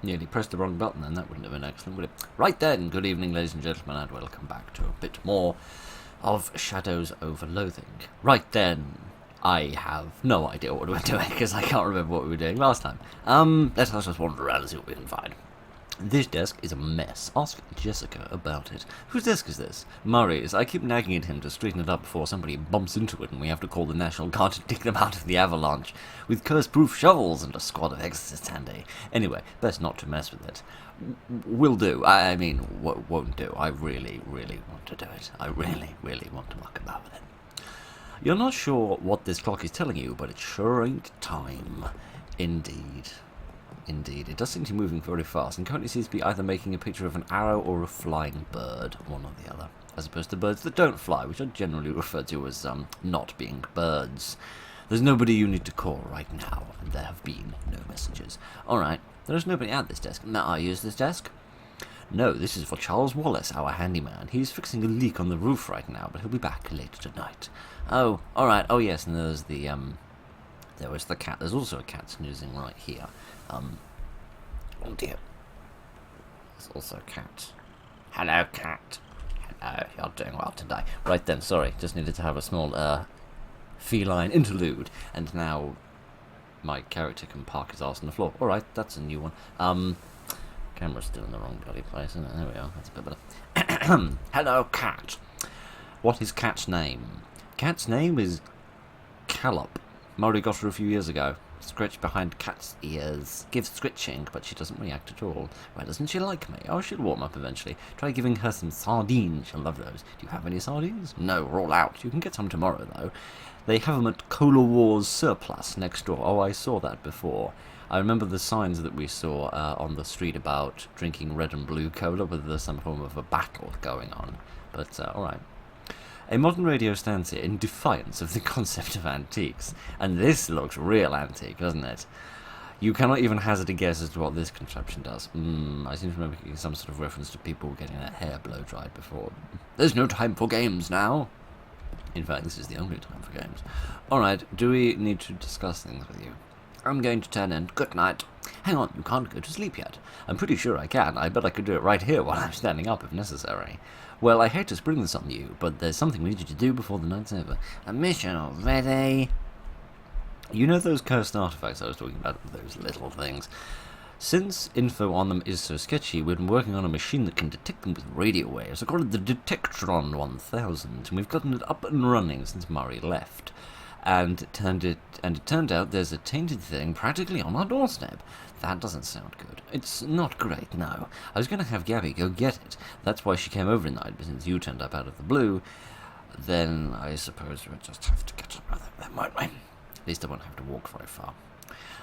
Nearly pressed the wrong button then, that wouldn't have been excellent, would it? Right then, good evening ladies and gentlemen, and welcome back to a bit more of Shadows Over Loathing. Right then, I have no idea what we're doing, because I can't remember what we were doing last time. Let's just wander around and see what we can find. This desk is a mess. Ask Jessica about it. Whose desk is this? Murray's. I keep nagging at him to straighten it up before somebody bumps into it and we have to call the National Guard to dig them out of the avalanche, with curse-proof shovels and a squad of exorcists handy. Anyway, best not to mess with it. Will do. I mean, won't do. I really, really want to do it. I really, really want to muck about with it. You're not sure what this clock is telling you, but it sure ain't time. Indeed. Indeed, it does seem to be moving very fast, and currently seems to be either making a picture of an arrow or a flying bird, one or the other, as opposed to birds that don't fly, which are generally referred to as not being birds. There's nobody you need to call right now, and there have been no messages. Alright, there is nobody at this desk. May I use this desk? No, this is for Charles Wallace, our handyman. He's fixing a leak on the roof right now, but he'll be back later tonight. Oh, alright, oh yes, and there's the, there was the cat. There's also a cat snoozing right here. Oh dear. There's also a cat. Hello, cat. Hello, you're doing well today. Right then, sorry, just needed to have a small, feline interlude. And now my character can park his arse on the floor. Alright, that's a new one. Camera's still in the wrong bloody place, isn't it? There we are, that's a bit better. Hello, cat. What is Cat's name? Cat's name is Callop. Murray got her a few years ago. Scratch behind Cat's ears. Gives scritching, but she doesn't react at all. Why doesn't she like me? Oh, she'll warm up eventually. Try giving her some sardines. She'll love those. Do you have any sardines? No, we're all out. You can get some tomorrow, though. They have them at Cola Wars Surplus next door. Oh, I saw that before. I remember the signs that we saw on the street about drinking red and blue cola, whether there's some form of a battle going on. But, alright. A modern radio stands here in defiance of the concept of antiques. And this looks real antique, doesn't it? You cannot even hazard a guess as to what this contraption does. I seem to remember making some sort of reference to people getting their hair blow-dried before. There's no time for games now. In fact, this is the only time for games. Alright, do we need to discuss things with you? I'm going to turn in. Good night. Hang on, you can't go to sleep yet. I'm pretty sure I can. I bet I could do it right here while I'm standing up if necessary. Well, I hate to spring this on you, but there's something we need you to do before the night's over. A mission already? You know those cursed artifacts I was talking about? Those little things. Since info on them is so sketchy, we've been working on a machine that can detect them with radio waves. I call it the Detectron 1000, and we've gotten it up and running since Murray left. And it turned out there's a tainted thing practically on our doorstep. That doesn't sound good. It's not great, no. I was going to have Gabby go get it. That's why she came over tonight, but since you turned up out of the blue, then I suppose we'll just have to get on with it then, won't we? At least I won't have to walk very far.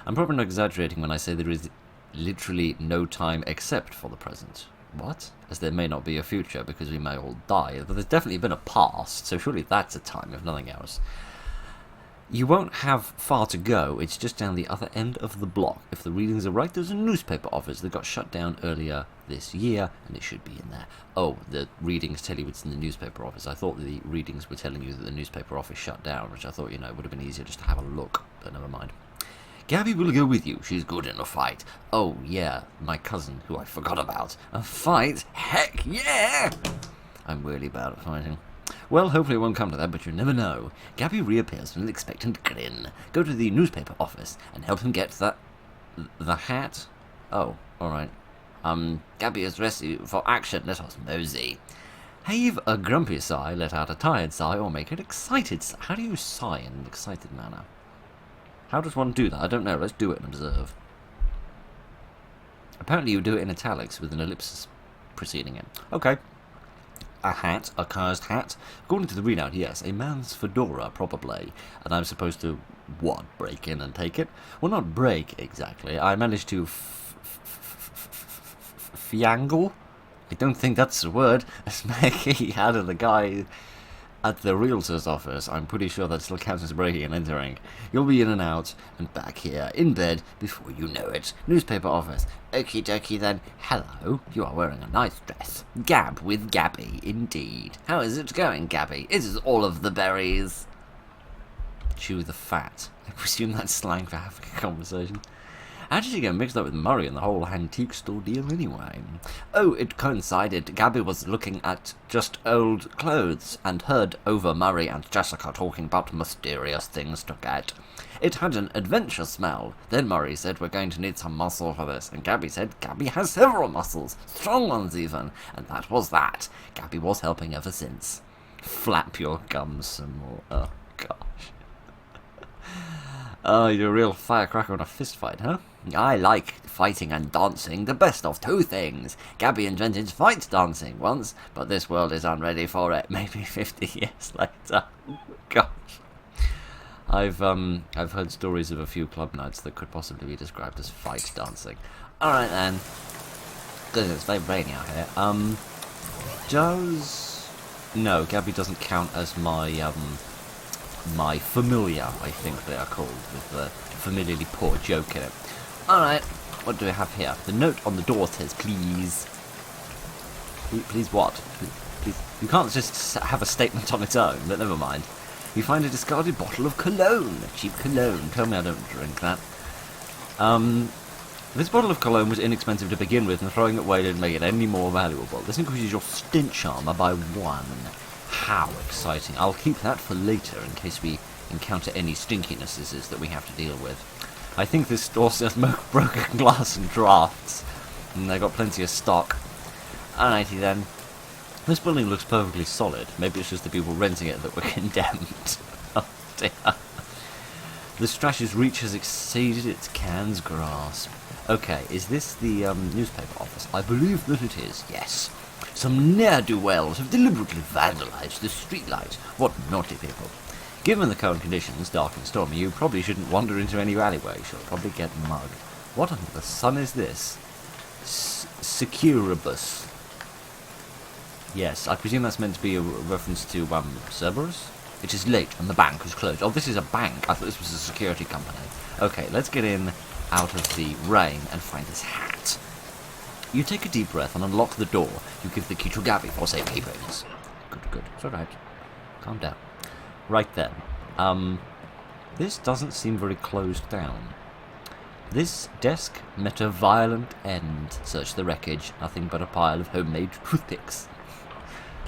I'm probably not exaggerating when I say there is literally no time except for the present. What? As there may not be a future because we may all die, but there's definitely been a past, so surely that's a time, if nothing else. You won't have far to go, it's just down the other end of the block. If the readings are right, there's a newspaper office that got shut down earlier this year, and it should be in there. Oh, the readings tell you it's in the newspaper office. I thought the readings were telling you that the newspaper office shut down, which I thought, you know, would have been easier just to have a look, but never mind. Gabby will go with you. She's good in a fight. Oh, yeah, my cousin, who I forgot about. A fight? Heck yeah! I'm really bad at fighting. Well, hopefully it won't come to that, but you never know. Gabby reappears with an expectant grin. Go to the newspaper office and help him get the hat? Oh, alright. Gabby is ready for action. Let us mosey. Heave a grumpy sigh, let out a tired sigh, or make an excited sigh. How do you sigh in an excited manner? How does one do that? I don't know. Let's do it and observe. Apparently you do it in italics with an ellipsis preceding it. Okay. A hat, a cursed hat. According to the readout, yes, a man's fedora, probably. And I'm supposed to, what, break in and take it? Well, not break, exactly. I managed to fiangle? I don't think that's the word. A spare key out of the guy at the realtor's office. I'm pretty sure that still counts as breaking and entering. You'll be in and out, and back here, in bed, before you know it. Newspaper office. Okie dokie then. Hello, you are wearing a nice dress. Gab with Gabby, indeed. How is it going, Gabby? It is all of the berries. Chew the fat. I presume that's slang for having a conversation. How did she get mixed up with Murray and the whole antique store deal anyway? Oh, it coincided. Gabby was looking at just old clothes and heard over Murray and Jessica talking about mysterious things to get. It had an adventure smell. Then Murray said, we're going to need some muscle for this. And Gabby said, Gabby has several muscles, strong ones even. And that was that. Gabby was helping ever since. Flap your gums some more. Oh, gosh. Oh, you're a real firecracker on a fist fight, huh? I like fighting and dancing, the best of two things. Gabby invented fight dancing once, but this world is unready for it. Maybe 50 years later. Gosh. I've heard stories of a few club nights that could possibly be described as fight dancing. Alright then. Goodness, it's very rainy out here. No, Gabby doesn't count as my, my familiar, I think they are called, with the familiarly poor joke in it. Alright, what do we have here? The note on the door says, please. Please what? Please. You can't just have a statement on its own, but never mind. You find a discarded bottle of cologne. Cheap cologne. Tell me I don't drink that. This bottle of cologne was inexpensive to begin with, and throwing it away didn't make it any more valuable. This increases your stench armor by 1. How exciting. I'll keep that for later, in case we encounter any stinkinesses that we have to deal with. I think this store sells broken glass and drafts, and they got plenty of stock. Alrighty then. This building looks perfectly solid. Maybe it's just the people renting it that were condemned. Oh dear. The Strash's reach has exceeded its can's grasp. Okay, is this the newspaper office? I believe that it is, yes. Some ne'er-do-wells have deliberately vandalized the streetlight. What naughty people. Given the current conditions, dark and stormy, you probably shouldn't wander into any alleyway. You'll probably get mugged. What under the sun is this? Securibus. Yes, I presume that's meant to be a reference to Cerberus? It is late and the bank is closed. Oh, this is a bank. I thought this was a security company. Okay, let's get in out of the rain and find this hat. You take a deep breath and unlock the door. You give the key to Gabby for safekeeping. Good. It's alright. Calm down. Right then. This doesn't seem very closed down. This desk met a violent end. Search the wreckage. Nothing but a pile of homemade toothpicks.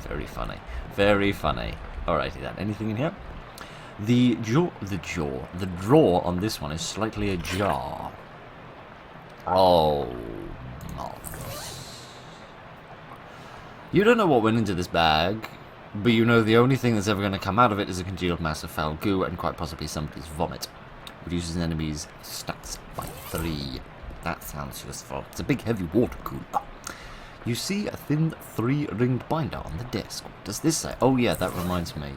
Very funny. Very funny. Alrighty then. Anything in here? The drawer on this one is slightly ajar. Oh, moths. You don't know what went into this bag, but you know the only thing that's ever going to come out of it is a congealed mass of foul goo and quite possibly somebody's vomit. Reduces an enemy's stats by 3. That sounds useful. It's a big heavy water cooler. You see a thin 3-ringed binder on the desk. What does this say? Oh yeah, that reminds me.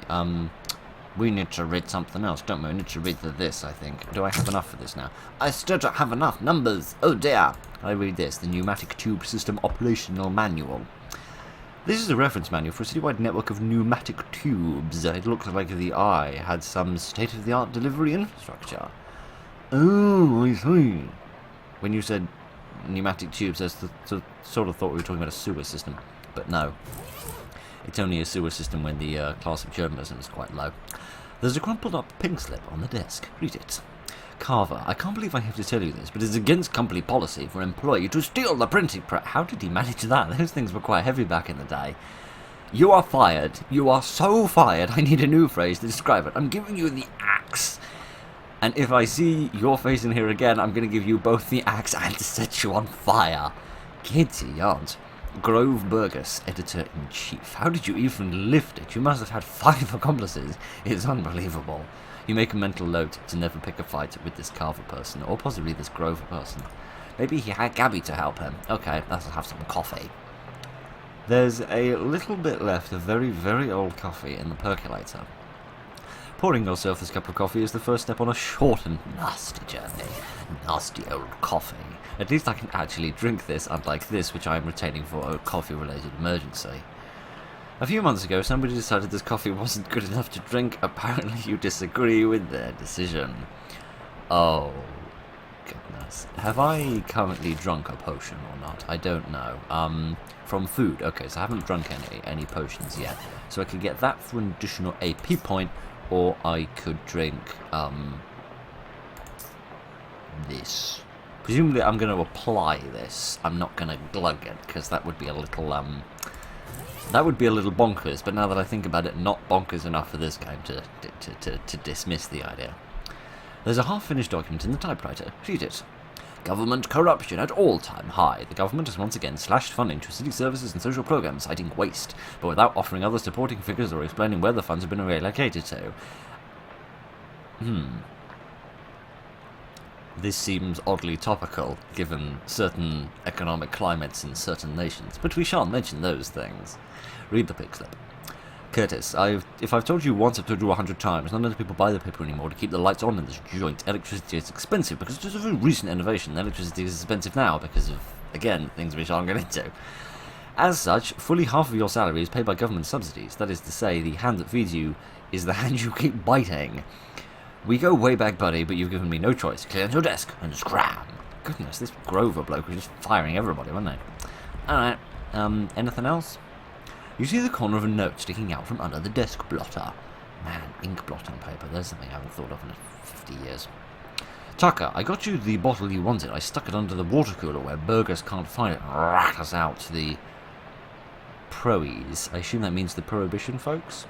We need to read something else, don't we? We need to read this, I think. Do I have enough for this now? I still don't have enough numbers. Oh dear. I read this. The Pneumatic Tube System Operational Manual. This is a reference manual for a citywide network of pneumatic tubes. It looks like the eye had some state-of-the-art delivery infrastructure. Oh, I see. When you said pneumatic tubes, I sort of thought we were talking about a sewer system. But no. It's only a sewer system when the class of journalism is quite low. There's a crumpled up pink slip on the desk. Read it. Carver, I can't believe I have to tell you this, but it's against company policy for an employee to steal the printing press. How did he manage that? Those things were quite heavy back in the day. You are fired. You are so fired. I need a new phrase to describe it. I'm giving you the axe. And if I see your face in here again, I'm going to give you both the axe and set you on fire. Kitty, aunt. Grove Burgess, editor-in-chief. How did you even lift it? You must have had 5 accomplices. It's unbelievable. You make a mental note to never pick a fight with this Carver person, or possibly this Grover person. Maybe he had Gabby to help him. Okay, let's have some coffee. There's a little bit left of very, very old coffee in the percolator. Pouring yourself this cup of coffee is the first step on a short and nasty journey. Nasty old coffee. At least I can actually drink this, unlike this, which I am retaining for a coffee-related emergency. A few months ago, somebody decided this coffee wasn't good enough to drink. Apparently you disagree with their decision. Oh, goodness. Have I currently drunk a potion or not? I don't know. From food. Okay, so I haven't drunk any potions yet. So I could get that for an additional AP point, or I could drink, this. Presumably I'm going to apply this. I'm not going to glug it, because that would be a little, bonkers, but now that I think about it, not bonkers enough for this game to dismiss the idea. There's a half-finished document in the typewriter. Read it. Government corruption at all-time high. The government has once again slashed funding to city services and social programs, citing waste, but without offering other supporting figures or explaining where the funds have been reallocated to. This seems oddly topical, given certain economic climates in certain nations, but we shan't mention those things. Read the pig slip. Curtis, if I've told you once, I've told you 100 times. Not enough people buy the paper anymore to keep the lights on in this joint. Electricity is expensive because it's just a very recent innovation. Electricity is expensive now because of, again, things we shan't get into. As such, fully half of your salary is paid by government subsidies. That is to say, the hand that feeds you is the hand you keep biting. We go way back, buddy, but you've given me no choice. Clear out your desk and scram. Goodness, this Grover bloke was just firing everybody, wasn't he? Alright, anything else? You see the corner of a note sticking out from under the desk blotter. Man, ink blotting paper, there's something I haven't thought of in 50 years. Tucker, I got you the bottle you wanted. I stuck it under the water cooler where burgers can't find it. Rattles out the proes. I assume that means the prohibition folks?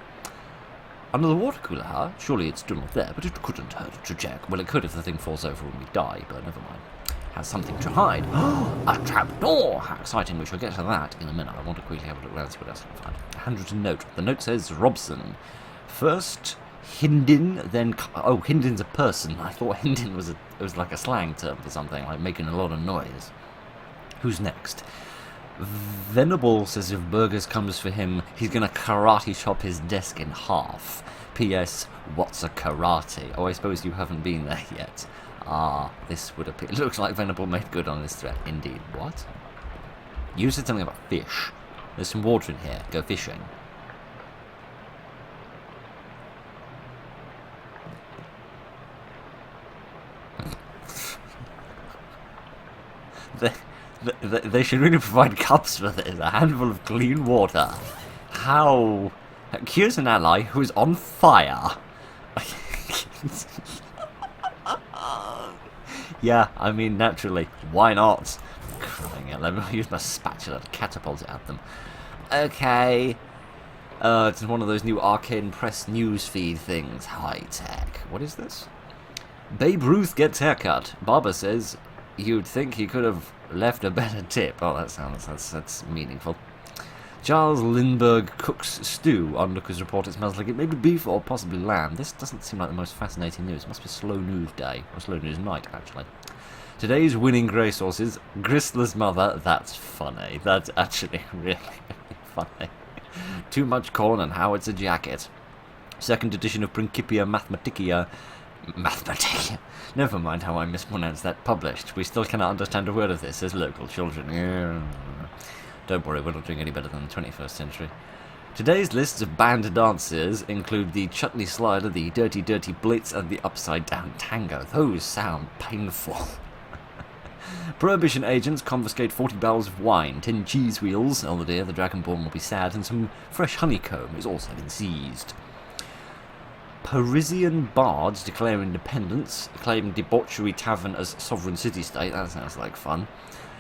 Under the water cooler, huh? Surely it's still not there, but it couldn't hurt to check. Well, it could if the thing falls over when we die, but never mind. Has something to hide. A trapdoor! How exciting, we shall get to that in a minute. I want to quickly have a look around and see what else I can find. A handwritten note. The note says Robson. First Hindin, then... Oh, Hindin's a person. I thought Hindin was like a slang term for something, like making a lot of noise. Who's next? Venable says if burgers comes for him, he's going to karate chop his desk in half. P.S. What's a karate? Oh, I suppose you haven't been there yet. Ah, this would appear... It looks like Venable made good on this threat. Indeed. What? You said something about fish. There's some water in here. Go fishing. They should really provide cups for this. A handful of clean water. How... Here's an ally who is on fire. Yeah, I mean, naturally. Why not? Crying out loud. Let me use my spatula to catapult it at them. Okay. It's one of those new Arcane Press newsfeed things. High tech. What is this? Babe Ruth gets haircut. Barber says you'd think he could have left a better tip. Oh, that's meaningful. Charles Lindbergh cooks stew. Onlookers report it smells like it may be beef or possibly lamb. This doesn't seem like the most fascinating news. It must be slow news day. Or slow news night, actually. Today's winning grey sauces. Gristler's mother. That's funny. That's actually really funny. Too much corn and how it's a jacket. Second edition of Principia Mathematica. Never mind how I mispronounced that. Published. We still cannot understand a word of this as local children. Don't worry, we're not doing any better than the 21st century. Today's lists of banned dances include the chutney slider, the dirty dirty blitz, and the upside down tango. Those sound painful. Prohibition agents confiscate 40 barrels of wine, 10 cheese wheels, oh dear, the Dragonborn will be sad, and some fresh honeycomb has also been seized. Parisian bards declare independence, claim debauchery tavern as sovereign city-state. That sounds like fun.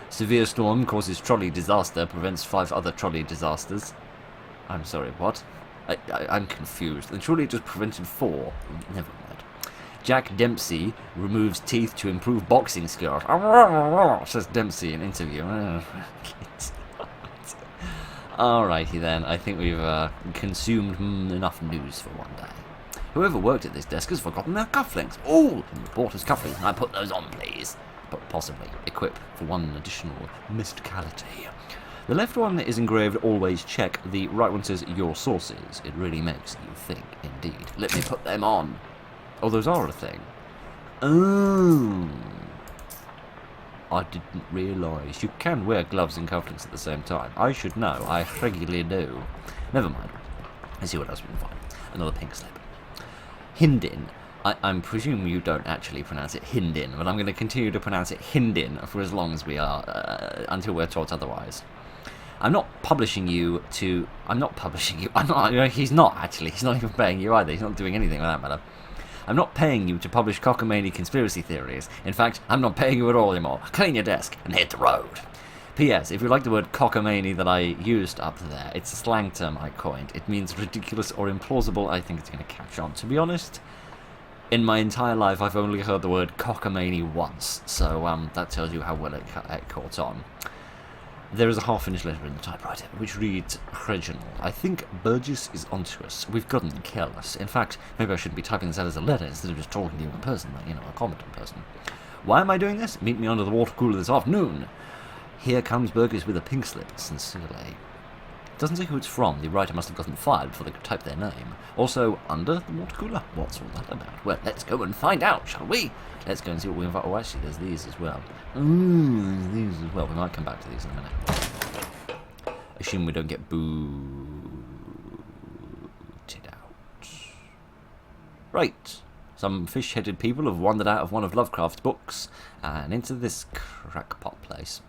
Severe storm causes trolley disaster, prevents 5 other trolley disasters. I'm sorry, what? I'm confused. And surely it just prevented 4. Never mind. Jack Dempsey removes teeth to improve boxing skills. Says Dempsey in interview. Alrighty then, I think we've consumed enough news for one day. Whoever worked at this desk has forgotten their cufflinks. Oh, the reporter's cufflinks. Can I put those on, please? But possibly equip for one additional mysticality. The left one is engraved always check, the right one says your sources. It really makes you think, indeed. Let me put them on. Oh, those are a thing. Oh. I didn't realise. You can wear gloves and cufflinks at the same time. I should know. I regularly do. Never mind. Let's see what else we can find. Another pink slip. Hindin. I'm presuming you don't actually pronounce it Hindin, but I'm going to continue to pronounce it Hindin for as long as we are, until we're taught otherwise. I'm not publishing you to... I'm not publishing you. I'm not... He's not, actually. He's not even paying you either. He's not doing anything with that matter. I'm not paying you to publish cockamamie conspiracy theories. In fact, I'm not paying you at all anymore. Clean your desk and hit the road. P.S. If you like the word cockamamie that I used up there, it's a slang term I coined. It means ridiculous or implausible. I think it's going to catch on. To be honest, in my entire life, I've only heard the word cockamamie once, so that tells you how well it caught on. There is a half-finished letter in the typewriter, which reads, Reginald, I think Burgess is onto us. We've got him careless. In fact, maybe I shouldn't be typing this out as a letter instead of just talking to you in person, like, a competent person. Why am I doing this? Meet me under the water cooler this afternoon. Here comes Burgess with a pink slip, sincerely. Doesn't say who it's from. The writer must have gotten fired before they could type their name. Also, under the water cooler? What's all that about? Well, let's go and find out, shall we? Let's go and see what we've got. Oh, actually, there's these as well. These as well. We might come back to these in a minute. Assume we don't get booted out. Right. Some fish-headed people have wandered out of one of Lovecraft's books and into this crackpot place.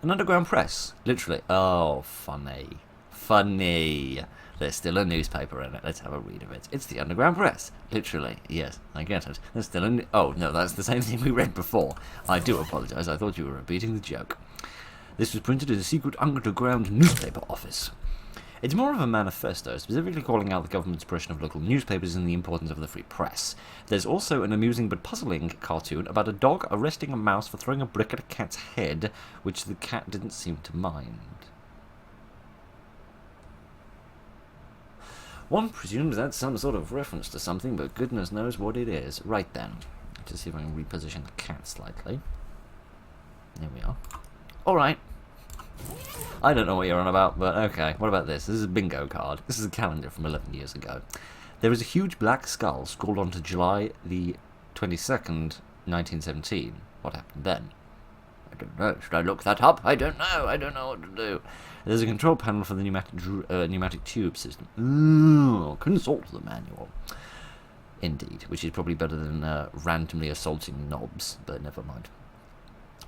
An underground press, literally. Oh, funny. Funny. There's still a newspaper in it. Let's have a read of it. It's the underground press. Literally. Yes, I get it. There's still a... Oh, no, that's the same thing we read before. I do apologise. I thought you were repeating the joke. This was printed in a secret underground newspaper office. It's more of a manifesto, specifically calling out the government's suppression of local newspapers and the importance of the free press. There's also an amusing but puzzling cartoon about a dog arresting a mouse for throwing a brick at a cat's head, which the cat didn't seem to mind. One presumes that's some sort of reference to something, but goodness knows what it is. Right then. Let's see if I can reposition the cat slightly. There we are. Alright. I don't know what you're on about, but okay. What about this? This is a bingo card. This is a calendar from 11 years ago. There is a huge black skull scrawled onto July the 22nd, 1917. What happened then? I don't know. Should I look that up? I don't know. I don't know what to do. There's a control panel for the pneumatic tube system. Ooh, consult the manual. Indeed, which is probably better than randomly assaulting knobs, but never mind.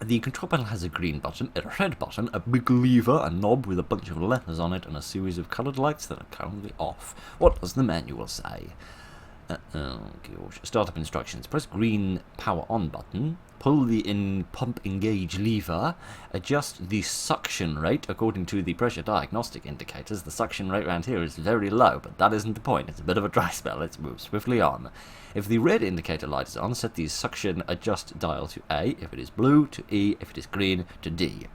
The control panel has a green button, a red button, a big lever, a knob with a bunch of letters on it, and a series of coloured lights that are currently off. What does the manual say? Oh, gosh. Startup instructions. Press green power on button, pull the pump engage lever, adjust the suction rate according to the pressure diagnostic indicators. The suction rate around here is very low, but that isn't the point. It's a bit of a dry spell. Let's move swiftly on. If the red indicator light is on, set the suction adjust dial to A. If it is blue, to E. If it is green, to D.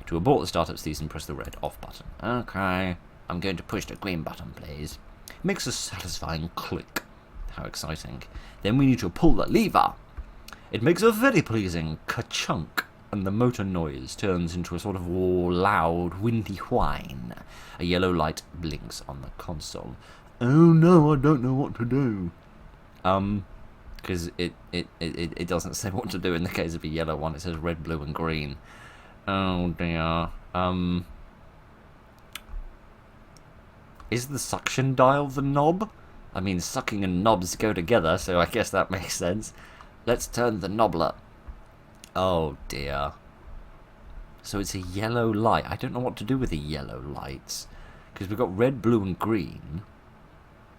To abort the startup season, press the red off button. Okay, I'm going to push the green button, please. It makes a satisfying click. How exciting. Then we need to pull the lever. It makes a very pleasing ka-chunk, and the motor noise turns into a sort of loud, windy whine. A yellow light blinks on the console. Oh no, I don't know what to do. Because it doesn't say what to do in the case of a yellow one. It says red, blue, and green. Oh dear. Is the suction dial the knob? I mean, sucking and knobs go together, so I guess that makes sense. Let's turn the knobbler. Oh dear. So it's a yellow light. I don't know what to do with the yellow lights. Because we've got red, blue, and green.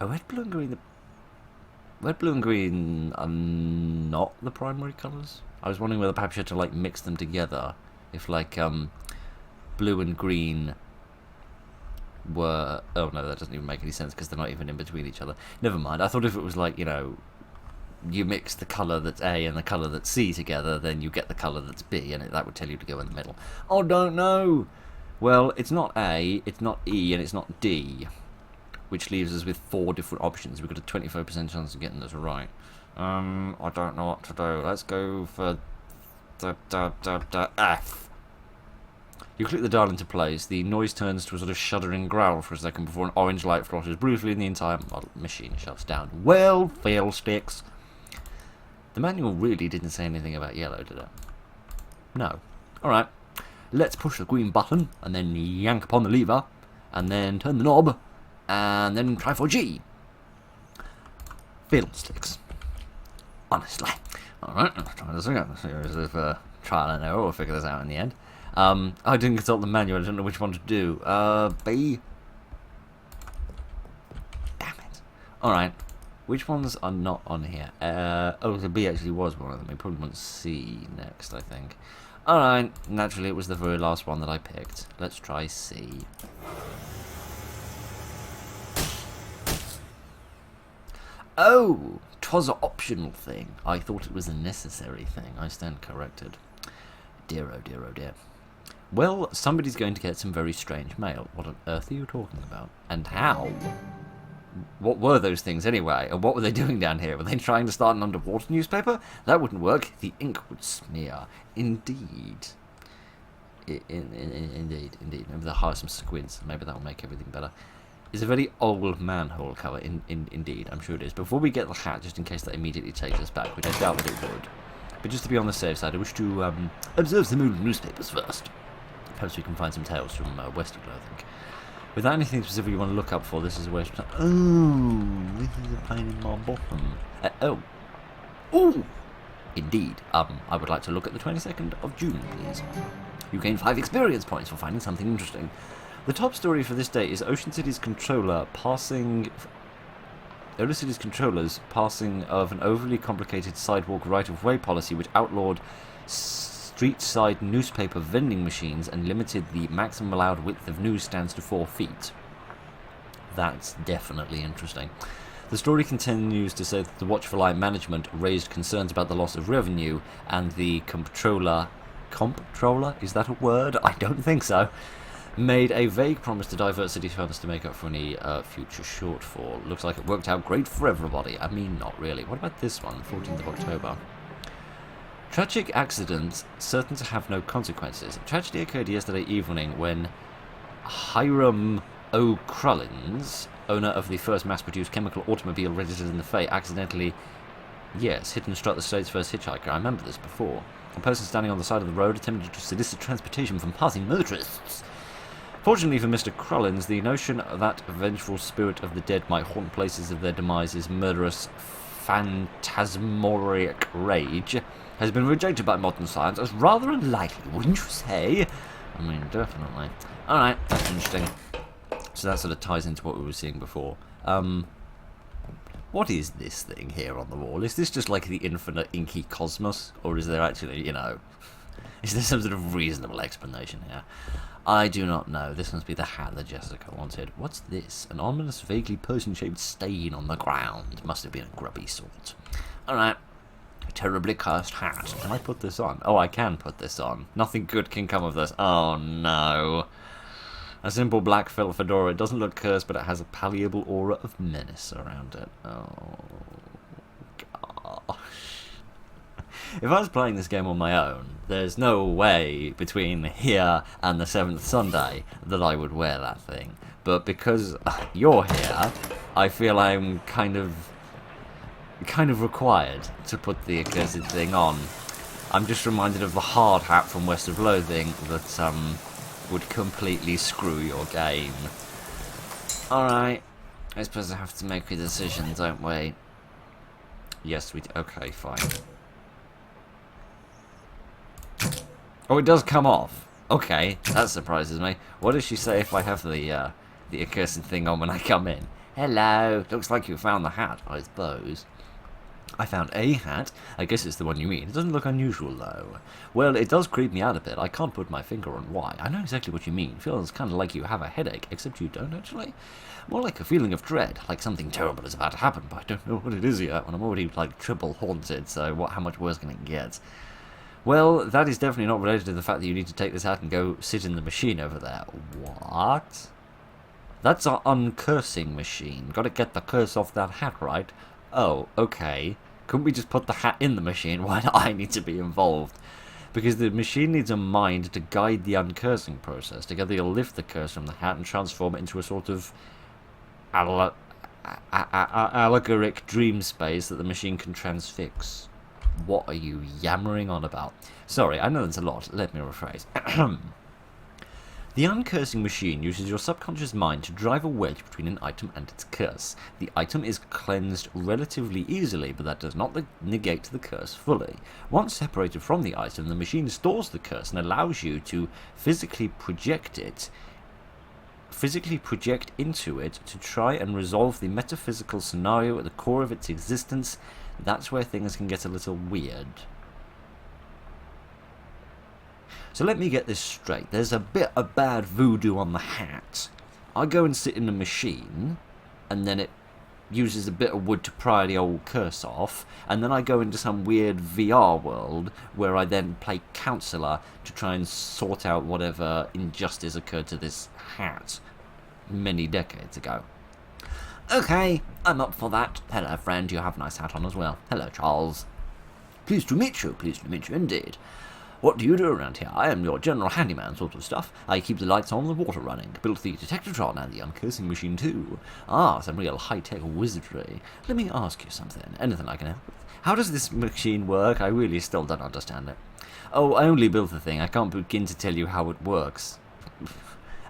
Oh, red, blue, and green. Red, blue, and green are not the primary colours. I was wondering whether perhaps you had to, like, mix them together. If, like, blue and green were... Oh, no, that doesn't even make any sense because they're not even in between each other. Never mind. I thought if it was like, you know, you mix the colour that's A and the colour that's C together, then you get the colour that's B, and that would tell you to go in the middle. Oh, don't know! Well, it's not A, it's not E, and it's not D, which leaves us with 4 different options. We've got a 25% chance of getting this right. I don't know what to do. Let's go for F. You click the dial into place, the noise turns to a sort of shuddering growl for a second before an orange light flashes briefly and the entire machine shuts down. Well, fiddlesticks. The manual really didn't say anything about yellow, did it? No. Alright. Let's push the green button, and then yank upon the lever, and then turn the knob, and then try for G. Fiddlesticks. Honestly. Alright, let's try this again. Series of trial and error. We'll figure this out in the end. I didn't consult the manual. I don't know which one to do. B. Damn it. Alright. Which ones are not on here? Oh, the B actually was one of them. We probably want C next, I think. Alright, naturally it was the very last one that I picked. Let's try C. Oh! 'Twas an optional thing. I thought it was a necessary thing. I stand corrected. Dear, oh dear, oh dear. Well, somebody's going to get some very strange mail. What on earth are you talking about? And how? What were those things anyway? And what were they doing down here? Were they trying to start an underwater newspaper? That wouldn't work. The ink would smear. Indeed. Indeed. Maybe they'll hire some squids. Maybe that'll make everything better. It's a very old manhole cover. Indeed. I'm sure it is. Before we get the hat, just in case that immediately takes us back, which I doubt that it would. But just to be on the safe side, I wish to observe some old newspapers first. Perhaps we can find some tales from West Over Loathing. Without anything specific you want to look up for, this is a way to... Oh, this is a pain in my bottom. Oh! Indeed. I would like to look at the 22nd of June, please. You gain 5 experience points for finding something interesting. The top story for this day is Ocean City's controllers passing of an overly complicated sidewalk right-of-way policy which outlawed street-side newspaper vending machines and limited the maximum allowed width of newsstands to 4 feet. That's definitely interesting. The story continues to say that the Watchful Eye management raised concerns about the loss of revenue, and the comptroller, is that a word? I don't think so, made a vague promise to divert city funds to make up for any future shortfall. Looks like it worked out great for everybody. I mean, not really. What about this one, 14th of October? Tragic accident certain to have no consequences. A tragedy occurred yesterday evening when Hiram O'Crullins, owner of the first mass-produced chemical automobile registered in the Fae, accidentally, hit and struck the state's first hitchhiker. I remember this before. A person standing on the side of the road attempted to solicit transportation from passing motorists. Fortunately for Mr. Crullins, the notion that a vengeful spirit of the dead might haunt places of their demise's murderous phantasmagoric rage has been rejected by modern science as rather unlikely, wouldn't you say? I mean, definitely. Alright, that's interesting. So that sort of ties into what we were seeing before. What is this thing here on the wall? Is this just like the infinite inky cosmos? Or is there actually, is there some sort of reasonable explanation here? I do not know. This must be the hat that Jessica wanted. What's this? An ominous, vaguely person-shaped stain on the ground. Must have been a grubby sort. Alright. A terribly cursed hat. Can I put this on? Oh, I can put this on. Nothing good can come of this. Oh, no. A simple black felt fedora. It doesn't look cursed, but it has a palpable aura of menace around it. Oh, gosh. If I was playing this game on my own, there's no way between here and the 7th Sunday that I would wear that thing. But because you're here, I feel I'm kind of required to put the accursed thing on. I'm just reminded of the hard hat from West of Loathing that would completely screw your game. Alright, I suppose I have to make a decision, don't we? Yes, we do. Okay, fine. Oh, it does come off. Okay, that surprises me. What does she say if I have the accursed thing on when I come in? Hello, looks like you found the hat, I suppose. I found a hat. I guess it's the one you mean. It doesn't look unusual, though. Well, it does creep me out a bit. I can't put my finger on why. I know exactly what you mean. Feels kind of like you have a headache, except you don't, actually. More like a feeling of dread, like something terrible is about to happen, but I don't know what it is yet, and I'm already, triple haunted, so how much worse can it get? Well, that is definitely not related to the fact that you need to take this hat and go sit in the machine over there. What? That's our uncursing machine. Gotta get the curse off that hat, right? Oh, okay. Couldn't we just put the hat in the machine? Why do I need to be involved? Because the machine needs a mind to guide the uncursing process. Together you'll lift the curse from the hat and transform it into a sort of allegoric dream space that the machine can transfix. What are you yammering on about? Sorry, I know that's a lot. Let me rephrase. The uncursing machine uses your subconscious mind to drive a wedge between an item and its curse. The item is cleansed relatively easily, but that does not negate the curse fully. Once separated from the item, the machine stores the curse and allows you to physically project it physically project into it to try and resolve the metaphysical scenario at the core of its existence. That's where things can get a little weird. So let me get this straight. There's a bit of bad voodoo on the hat. I go and sit in the machine, and then it uses a bit of wood to pry the old curse off, and then I go into some weird VR world where I then play counsellor to try and sort out whatever injustice occurred to this hat many decades ago. Okay, I'm up for that. Hello, friend. You have a nice hat on as well. Hello, Charles. Pleased to meet you. Pleased to meet you indeed. What do you do around here? I am your general handyman sort of stuff. I keep the lights on and the water running. Built the detectatron and the uncursing machine too. Ah, some real high-tech wizardry. Let me ask you something. Anything I can help with? How does this machine work? I really still don't understand it. Oh, I only built the thing. I can't begin to tell you how it works.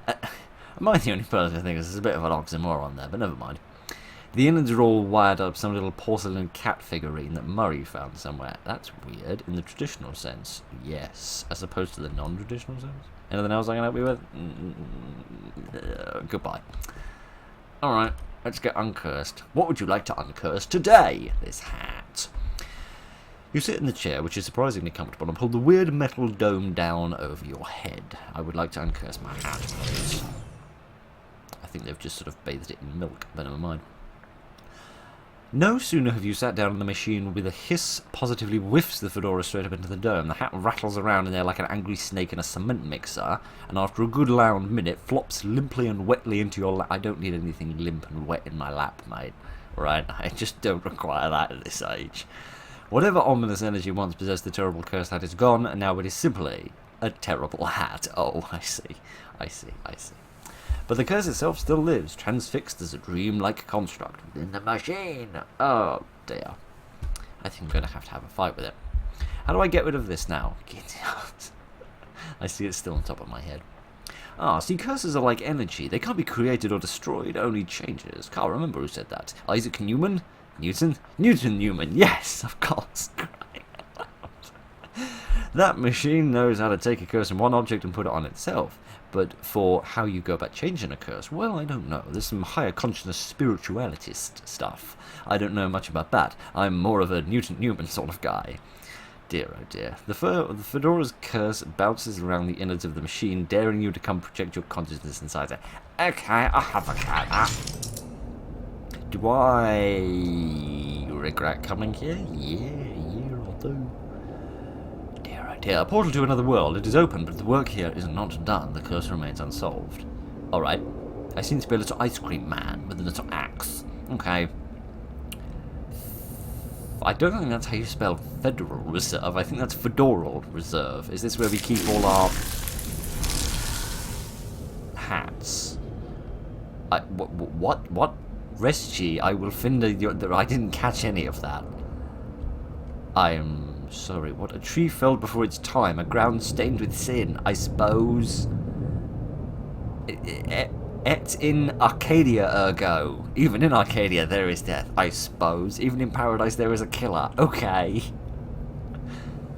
Am I the only person who thinks there's a bit of an oxymoron there, but never mind. The innards are all wired up some little porcelain cat figurine that Murray found somewhere. That's weird. In the traditional sense, yes. As opposed to the non-traditional sense. Anything else I can help you with? Goodbye. Alright, let's get uncursed. What would you like to uncurse today? This hat. You sit in the chair, which is surprisingly comfortable, and pull the weird metal dome down over your head. I would like to uncurse my hat, please. I think they've just sort of bathed it in milk, but never mind. No sooner have you sat down on the machine with a hiss positively whiffs the fedora straight up into the dome. The hat rattles around in there like an angry snake in a cement mixer, and after a good loud minute flops limply and wetly into your lap. I don't need anything limp and wet in my lap, mate. Right? I just don't require that at this age. Whatever ominous energy once possessed the terrible cursed hat is gone, and now it is simply a terrible hat. Oh, I see. I see. I see. But the curse itself still lives, transfixed as a dream-like construct within the machine. Oh, dear. I think I'm going to have a fight with it. How do I get rid of this now? Get out. I see it's still on top of my head. Ah, see, curses are like energy. They can't be created or destroyed, only changes. Can't remember who said that. Isaac Newman? Newton? Newton Newman, yes, of course. That machine knows how to take a curse from one object and put it on itself. But for how you go about changing a curse, well, I don't know. There's some higher consciousness spiritualist stuff. I don't know much about that. I'm more of a Newton Newman sort of guy. Dear, oh dear. The fedora's curse bounces around the innards of the machine, daring you to come project your consciousness inside it. Okay, I'll have a cat. Do I regret coming here? Yeah, I'll do. Dear, a portal to another world. It is open, but the work here is not done. The curse remains unsolved. Alright. I seem to be a little ice cream man with a little axe. Okay. I don't think that's how you spell Federal Reserve. I think that's Fedoral Reserve. Is this where we keep all our hats? What? Rest ye, I will find your... I didn't catch any of that. I am... sorry, what? A tree felled before its time, a ground stained with sin, I suppose. Et in Arcadia ergo. Even in Arcadia there is death, I suppose. Even in paradise there is a killer. Okay.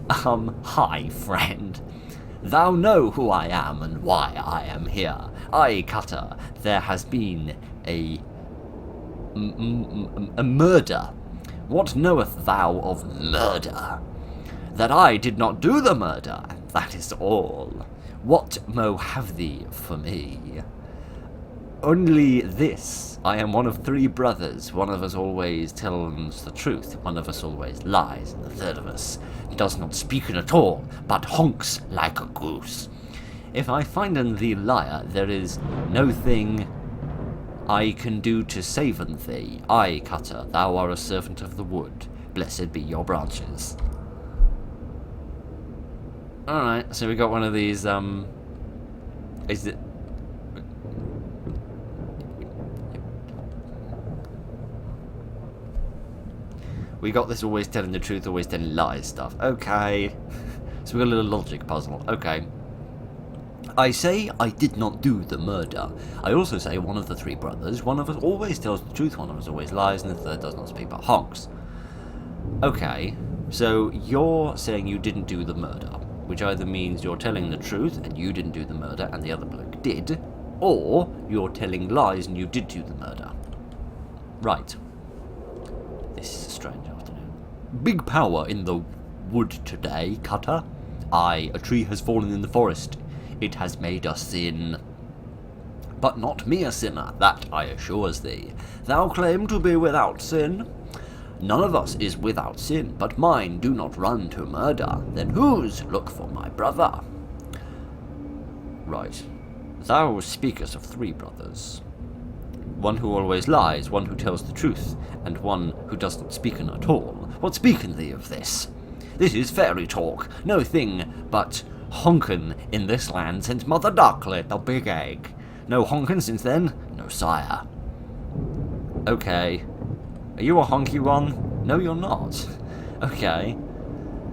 Hi, friend. Thou know who I am and why I am here. I, Cutter, there has been a murder. What knowest thou of murder? That I did not do the murder, that is all. What mo have thee for me? Only this, I am one of 3 brothers. One of us always tells the truth, one of us always lies, and the third of us does not speak at all, but honks like a goose. If I find thee liar, there is no thing I can do to save thee. I, Cutter, thou art a servant of the wood. Blessed be your branches. Alright, so we got one of these, is it... We got this always telling the truth, always telling lies stuff. Okay. So we got a little logic puzzle. Okay. I say I did not do the murder. I also say one of the 3 brothers, one of us always tells the truth, one of us always lies, and the third does not speak but honks. Okay. So you're saying you didn't do the murder, which either means you're telling the truth and you didn't do the murder and the other bloke did, or you're telling lies and you did do the murder. Right. This is a strange afternoon. Big power in the wood today, Cutter. Aye, a tree has fallen in the forest. It has made us sin. But not me a sinner, that I assures thee. Thou claim to be without sin. None of us is without sin, but mine do not run to murder. Then whose look for my brother? Right. Thou speakest of 3 brothers. One who always lies, one who tells the truth, and one who doesn't speaken at all. What speaken thee of this? This is fairy talk, no thing but honkin in this land since Mother Duck laid the big egg. No honkin since then, no sire. Okay. Are you a honky one? No, you're not. Okay.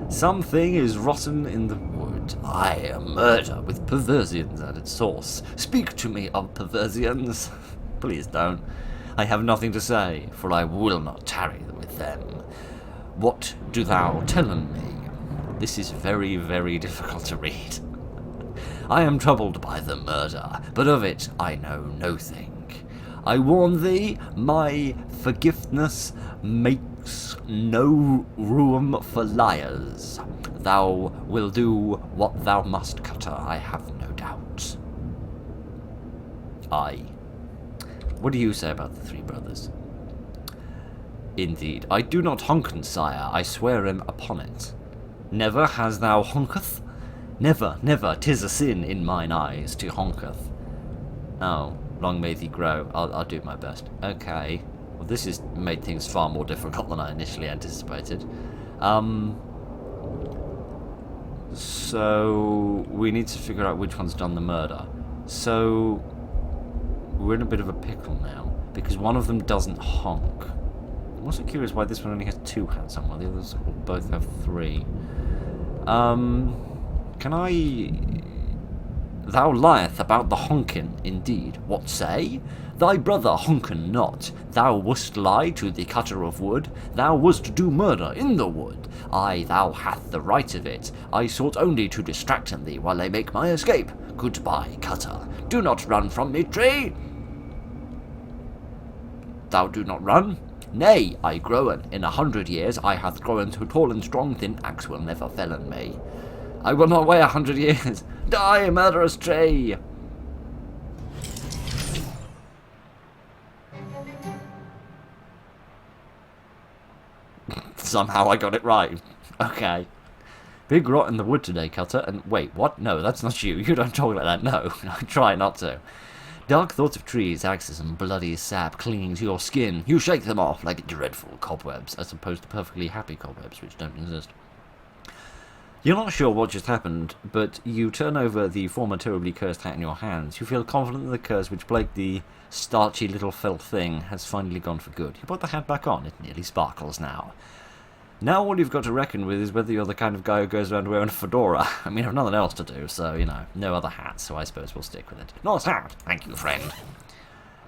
Something is rotten in the wood. Aye, a murder with perversions at its source. Speak to me of perversions. Please don't. I have nothing to say, for I will not tarry with them. What do thou tellin me? This is very, very difficult to read. I am troubled by the murder, but of it I know nothing. I warn thee, my forgiveness makes no room for liars. Thou will do what thou must, Cutter, I have no doubt. Aye. What do you say about the 3 brothers? Indeed, I do not honken, sire, I swear him upon it. Never has thou honketh? Never, never, 'tis a sin in mine eyes to honketh. Oh, long may thee grow. I'll do my best. Okay. Well, this has made things far more difficult than I initially anticipated. So we need to figure out which one's done the murder. So we're in a bit of a pickle now, because one of them doesn't honk. I'm also curious why this one only has 2 hats on, while the others both have 3. Can I... Thou lieth about the honkin, indeed. What say? Thy brother honken not. Thou wouldst lie to the cutter of wood. Thou wouldst do murder in the wood. Aye, thou hath the right of it. I sought only to distract thee while I make my escape. Goodbye, cutter. Do not run from me, tree. Thou do not run? Nay, I growen. In 100 years I hath grown so tall and strong, thin axe will never fellen me. I will not wait 100 years. Die, murderous tree! Somehow I got it right. Okay. Big rot in the wood today, Cutter. And wait, what? No, that's not you. You don't talk like that. No, I try not to. Dark thoughts of trees, axes, and bloody sap clinging to your skin. You shake them off like dreadful cobwebs, as opposed to perfectly happy cobwebs, which don't exist. You're not sure what just happened, but you turn over the former terribly cursed hat in your hands. You feel confident that the curse which plagued the starchy little felt thing has finally gone for good. You put the hat back on. It nearly sparkles now. Now all you've got to reckon with is whether you're the kind of guy who goes around wearing a fedora. I mean, I've nothing else to do, so, you know, no other hats, so I suppose we'll stick with it. Nice hat. Thank you, friend.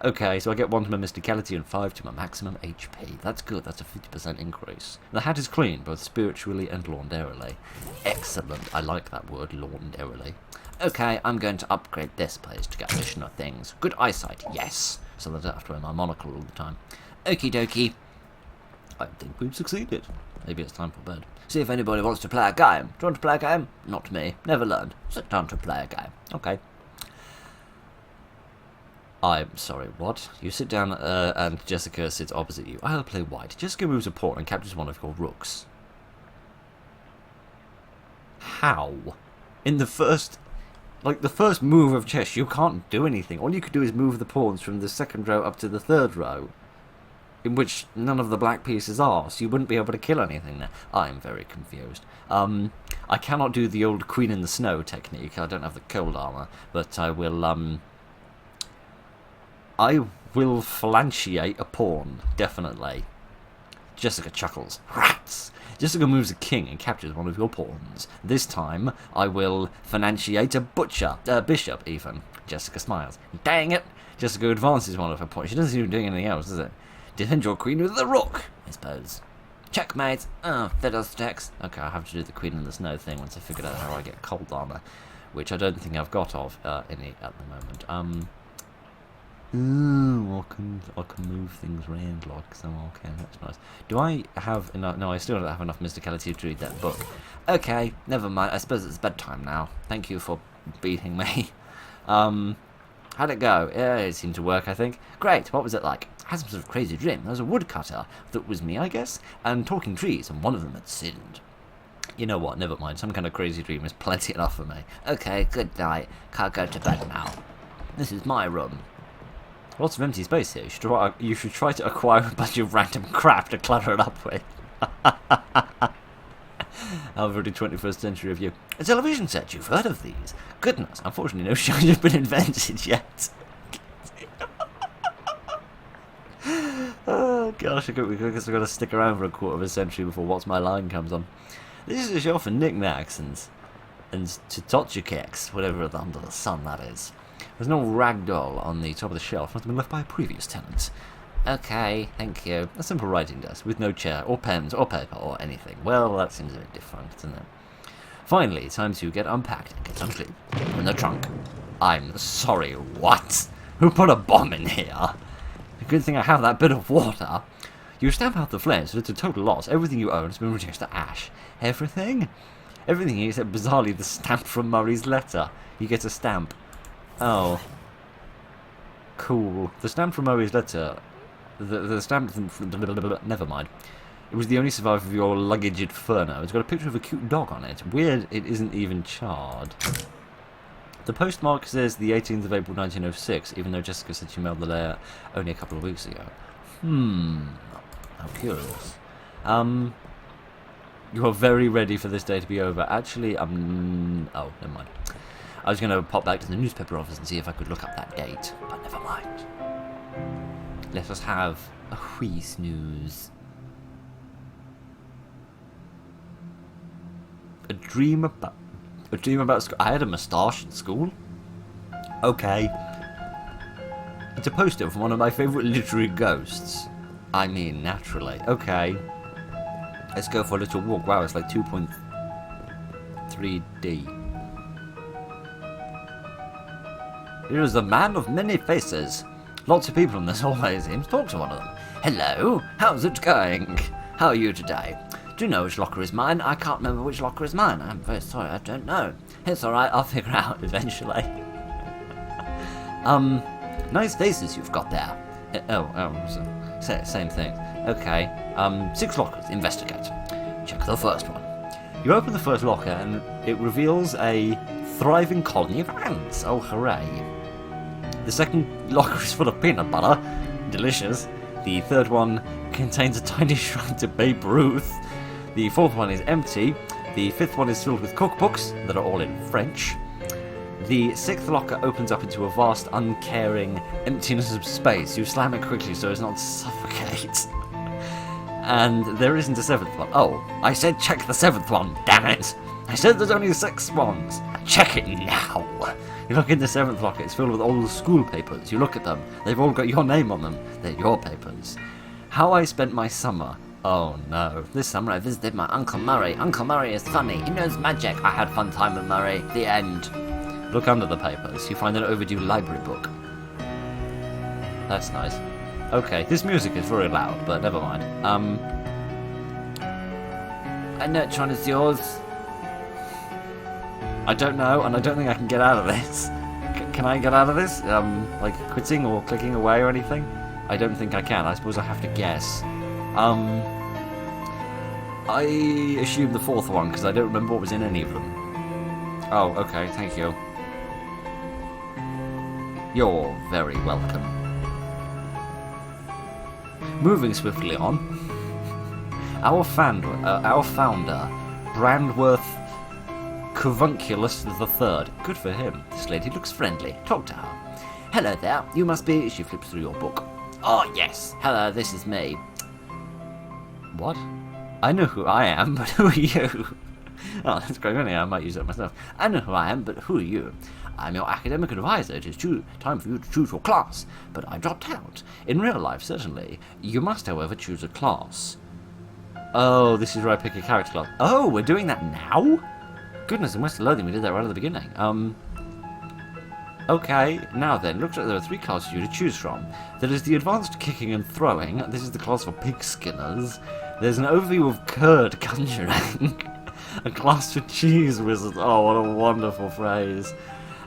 Okay, so I get 1 to my mysticality and 5 to my maximum HP. That's good, that's a 50% increase. The hat is clean, both spiritually and laundarily. Excellent, I like that word, laundarily. Okay, I'm going to upgrade this place to get additional things. Good eyesight, yes, so that I don't have to wear my monocle all the time. Okie dokie. I think we've succeeded. Maybe it's time for bed. See if anybody wants to play a game. Do you want to play a game? Not me. Never learned. Sit down to play a game. Okay. I'm sorry, what? You sit down and Jessica sits opposite you. I'll play white. Jessica moves a pawn and captures one of your rooks. How? In the first... Like, the first move of chess, you can't do anything. All you could do is move the pawns from the 2nd row up to the 3rd row, in which none of the black pieces are, so you wouldn't be able to kill anything there. I'm very confused. I cannot do the old Queen in the Snow technique. I don't have the cold armor, but I will flanchiate a pawn, definitely. Jessica chuckles. Rats! Jessica moves a king and captures one of your pawns. This time, I will financiate a bishop, even. Jessica smiles. Dang it! Jessica advances one of her pawns. She doesn't seem to be doing anything else, does it? Defend your queen with the rook, I suppose. Checkmate! Oh, fiddlesticks. Okay, I have to do the Queen in the Snow thing once I figured out how I get cold armor, which I don't think I've got any at the moment. Ooh, I can move things around like so. Okay, that's nice. Do I have enough? No, I still don't have enough mysticality to read that book. Okay, never mind. I suppose it's bedtime now. Thank you for beating me. How'd it go? Yeah, it seemed to work, I think. Great, what was it like? I had some sort of crazy dream. There was a woodcutter that was me, I guess, and talking trees, and one of them had sinned. You know what, never mind. Some kind of crazy dream is plenty enough for me. Okay, good night. Can't go to bed now. This is my room. Lots of empty space here. You should try to acquire a bunch of random crap to clutter it up with. How very 21st century of you. A television set, you've heard of these? Goodness, unfortunately no shows have been invented yet. Oh gosh, I guess I've got to stick around for a quarter of a century before What's My Line comes on. This is a show for knickknacks and tchotchkeks, whatever under the sun that is. There's no ragdoll on the top of the shelf. Must have been left by a previous tenant. Okay, thank you. A simple writing desk with no chair, or pens, or paper, or anything. Well, that seems a bit different, doesn't it? Finally, time to get unpacked and get some sleep. In the trunk. I'm sorry, what? Who put a bomb in here? The good thing I have that bit of water. You stamp out the flames, so it's a total loss. Everything you own has been reduced to ash. Everything? Everything except, bizarrely, the stamp from Murray's letter. You get a stamp. Oh. Cool. The stamp from Murray's letter... The stamp from... Never mind. It was the only survivor of your luggage inferno. It's got a picture of a cute dog on it. Weird it isn't even charred. The postmark says the 18th of April 1906, even though Jessica said she mailed the letter only a couple of weeks ago. How curious. You are very ready for this day to be over. Actually, oh, never mind. I was going to pop back to the newspaper office and see if I could look up that date, but never mind. Let us have a wee snooze. A dream about school. I had a moustache in school. Okay. It's a poster from one of my favourite literary ghosts. I mean, naturally. Okay. Let's go for a little walk. Wow, it's like 2.3D. Here is a man of many faces. Lots of people in this hallway seems. Talk to one of them. Hello, how's it going? How are you today? Do you know which locker is mine? I can't remember which locker is mine. I'm very sorry, I don't know. It's alright, I'll figure out eventually. Nice faces you've got there. Same thing. Okay, 6 lockers, investigate. Check the first one. You open the first locker and it reveals a thriving colony of ants. Oh, hooray. The second locker is full of peanut butter. Delicious. The third one contains a tiny shrine to Babe Ruth. The fourth one is empty. The fifth one is filled with cookbooks that are all in French. The sixth locker opens up into a vast, uncaring emptiness of space. You slam it quickly so as not to suffocate. And there isn't a seventh one. Oh, I said check the seventh one, damn it! I said there's only 6 ones. Check it now! You look in the seventh locker, it's filled with old school papers. You look at them, they've all got your name on them. They're your papers. How I spent my summer. Oh no. This summer I visited my Uncle Murray. Uncle Murray is funny. He knows magic. I had fun time with Murray. The end. Look under the papers. You find an overdue library book. That's nice. Okay, this music is very loud, but never mind. I know which one is yours. I don't know, and I don't think I can get out of this. Can I get out of this? Like quitting or clicking away or anything? I don't think I can. I suppose I have to guess. I assume the fourth one, because I don't remember what was in any of them. Oh, okay, thank you. You're very welcome. Moving swiftly on. Our founder, Brandworth Covunculus III. Good for him. This lady looks friendly. Talk to her. Hello there. You must be... She flips through your book. Oh, yes. Hello, this is me. What? I know who I am, but who are you? Oh, that's quite funny. I might use that myself. I know who I am, but who are you? I'm your academic advisor. It is time for you to choose your class. But I dropped out. In real life, certainly. You must, however, choose a class. Oh, this is where I pick a character class. Oh, we're doing that now? Goodness, in Over Loathing we did that right at the beginning. Okay, now then, looks like there are 3 classes for you to choose from. There is the advanced kicking and throwing. This is the class for pig skinners. There's an overview of curd conjuring. A class for cheese wizards. Oh, what a wonderful phrase.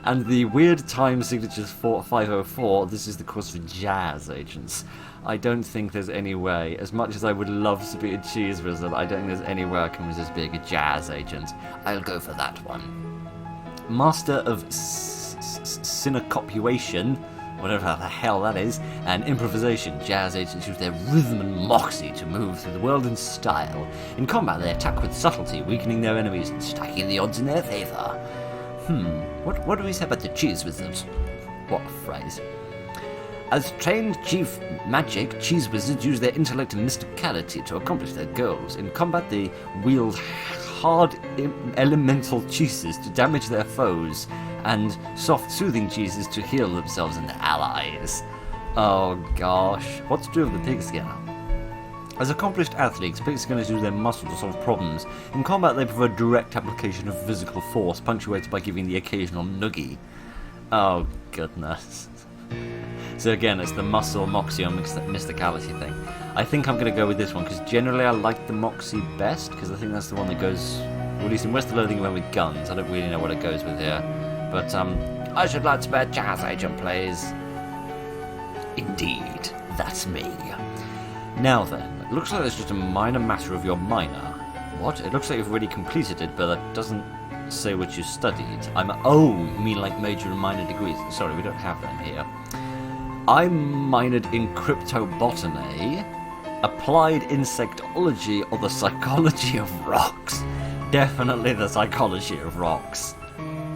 And the weird time signatures for 504. This is the course for jazz agents. I don't think there's any way, as much as I would love to be a cheese wizard, I don't think there's any way I can resist being a jazz agent. I'll go for that one. Master of Synocopuation, whatever the hell that is, and improvisation. Jazz agents use their rhythm and moxie to move through the world in style. In combat, they attack with subtlety, weakening their enemies and stacking the odds in their favour. What do we say about the cheese wizards? What a phrase. As trained chief magic, cheese wizards use their intellect and mysticality to accomplish their goals. In combat, they wield hard elemental cheeses to damage their foes, and soft soothing cheeses to heal themselves and their allies. Oh gosh, what to do with the pig skinner? As accomplished athletes, pig skinners use their muscles to solve problems. In combat, they prefer direct application of physical force, punctuated by giving the occasional noogie. Oh goodness. So again, it's the muscle, moxie, or mysticality thing. I think I'm going to go with this one, because generally I like the moxie best, because I think that's the one that goes, well, at least in Over Loathing, went with guns. I don't really know what it goes with here. But, I should like to be a jazz agent, please. Indeed, that's me. Now then, it looks like there's just a minor matter of your minor. What? It looks like you've already completed it, but that doesn't say what you studied. Oh, you mean like major and minor degrees? Sorry, we don't have them here. I minored in cryptobotany, applied insectology, or the psychology of rocks. Definitely the psychology of rocks.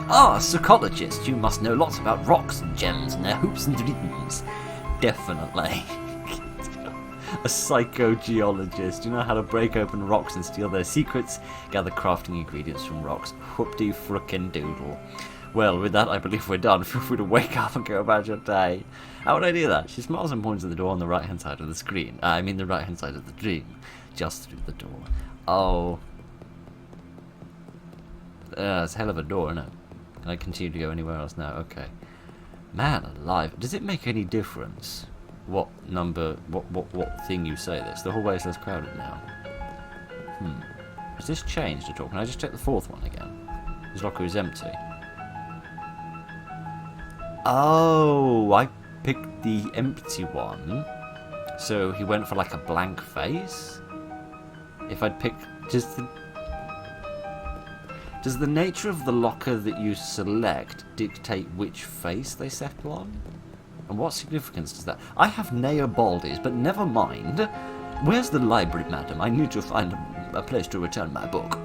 Ah, psychologist, you must know lots about rocks and gems and their hoops and dreams. Definitely. A psychogeologist. You know how to break open rocks and steal their secrets, gather crafting ingredients from rocks. Whoop-de frickin' doodle. Well, with that, I believe we're done. Feel free to wake up and go about your day. How would I do that? She smiles and points at the door on the right-hand side of the screen. I mean the right-hand side of the dream. Just through the door. Oh. It's a hell of a door, isn't it? Can I continue to go anywhere else now? Okay. Man alive. Does it make any difference what number, what thing you say this? The hallway is less crowded now. Has this changed at all? Can I just check the 4th one again? His locker is empty. Oh, I picked the empty one. So he went for like a blank face? If I'd pick... Does the nature of the locker that you select dictate which face they settle on? And what significance does that... I have Nea Baldies, but never mind. Where's the library, madam? I need to find a place to return my book.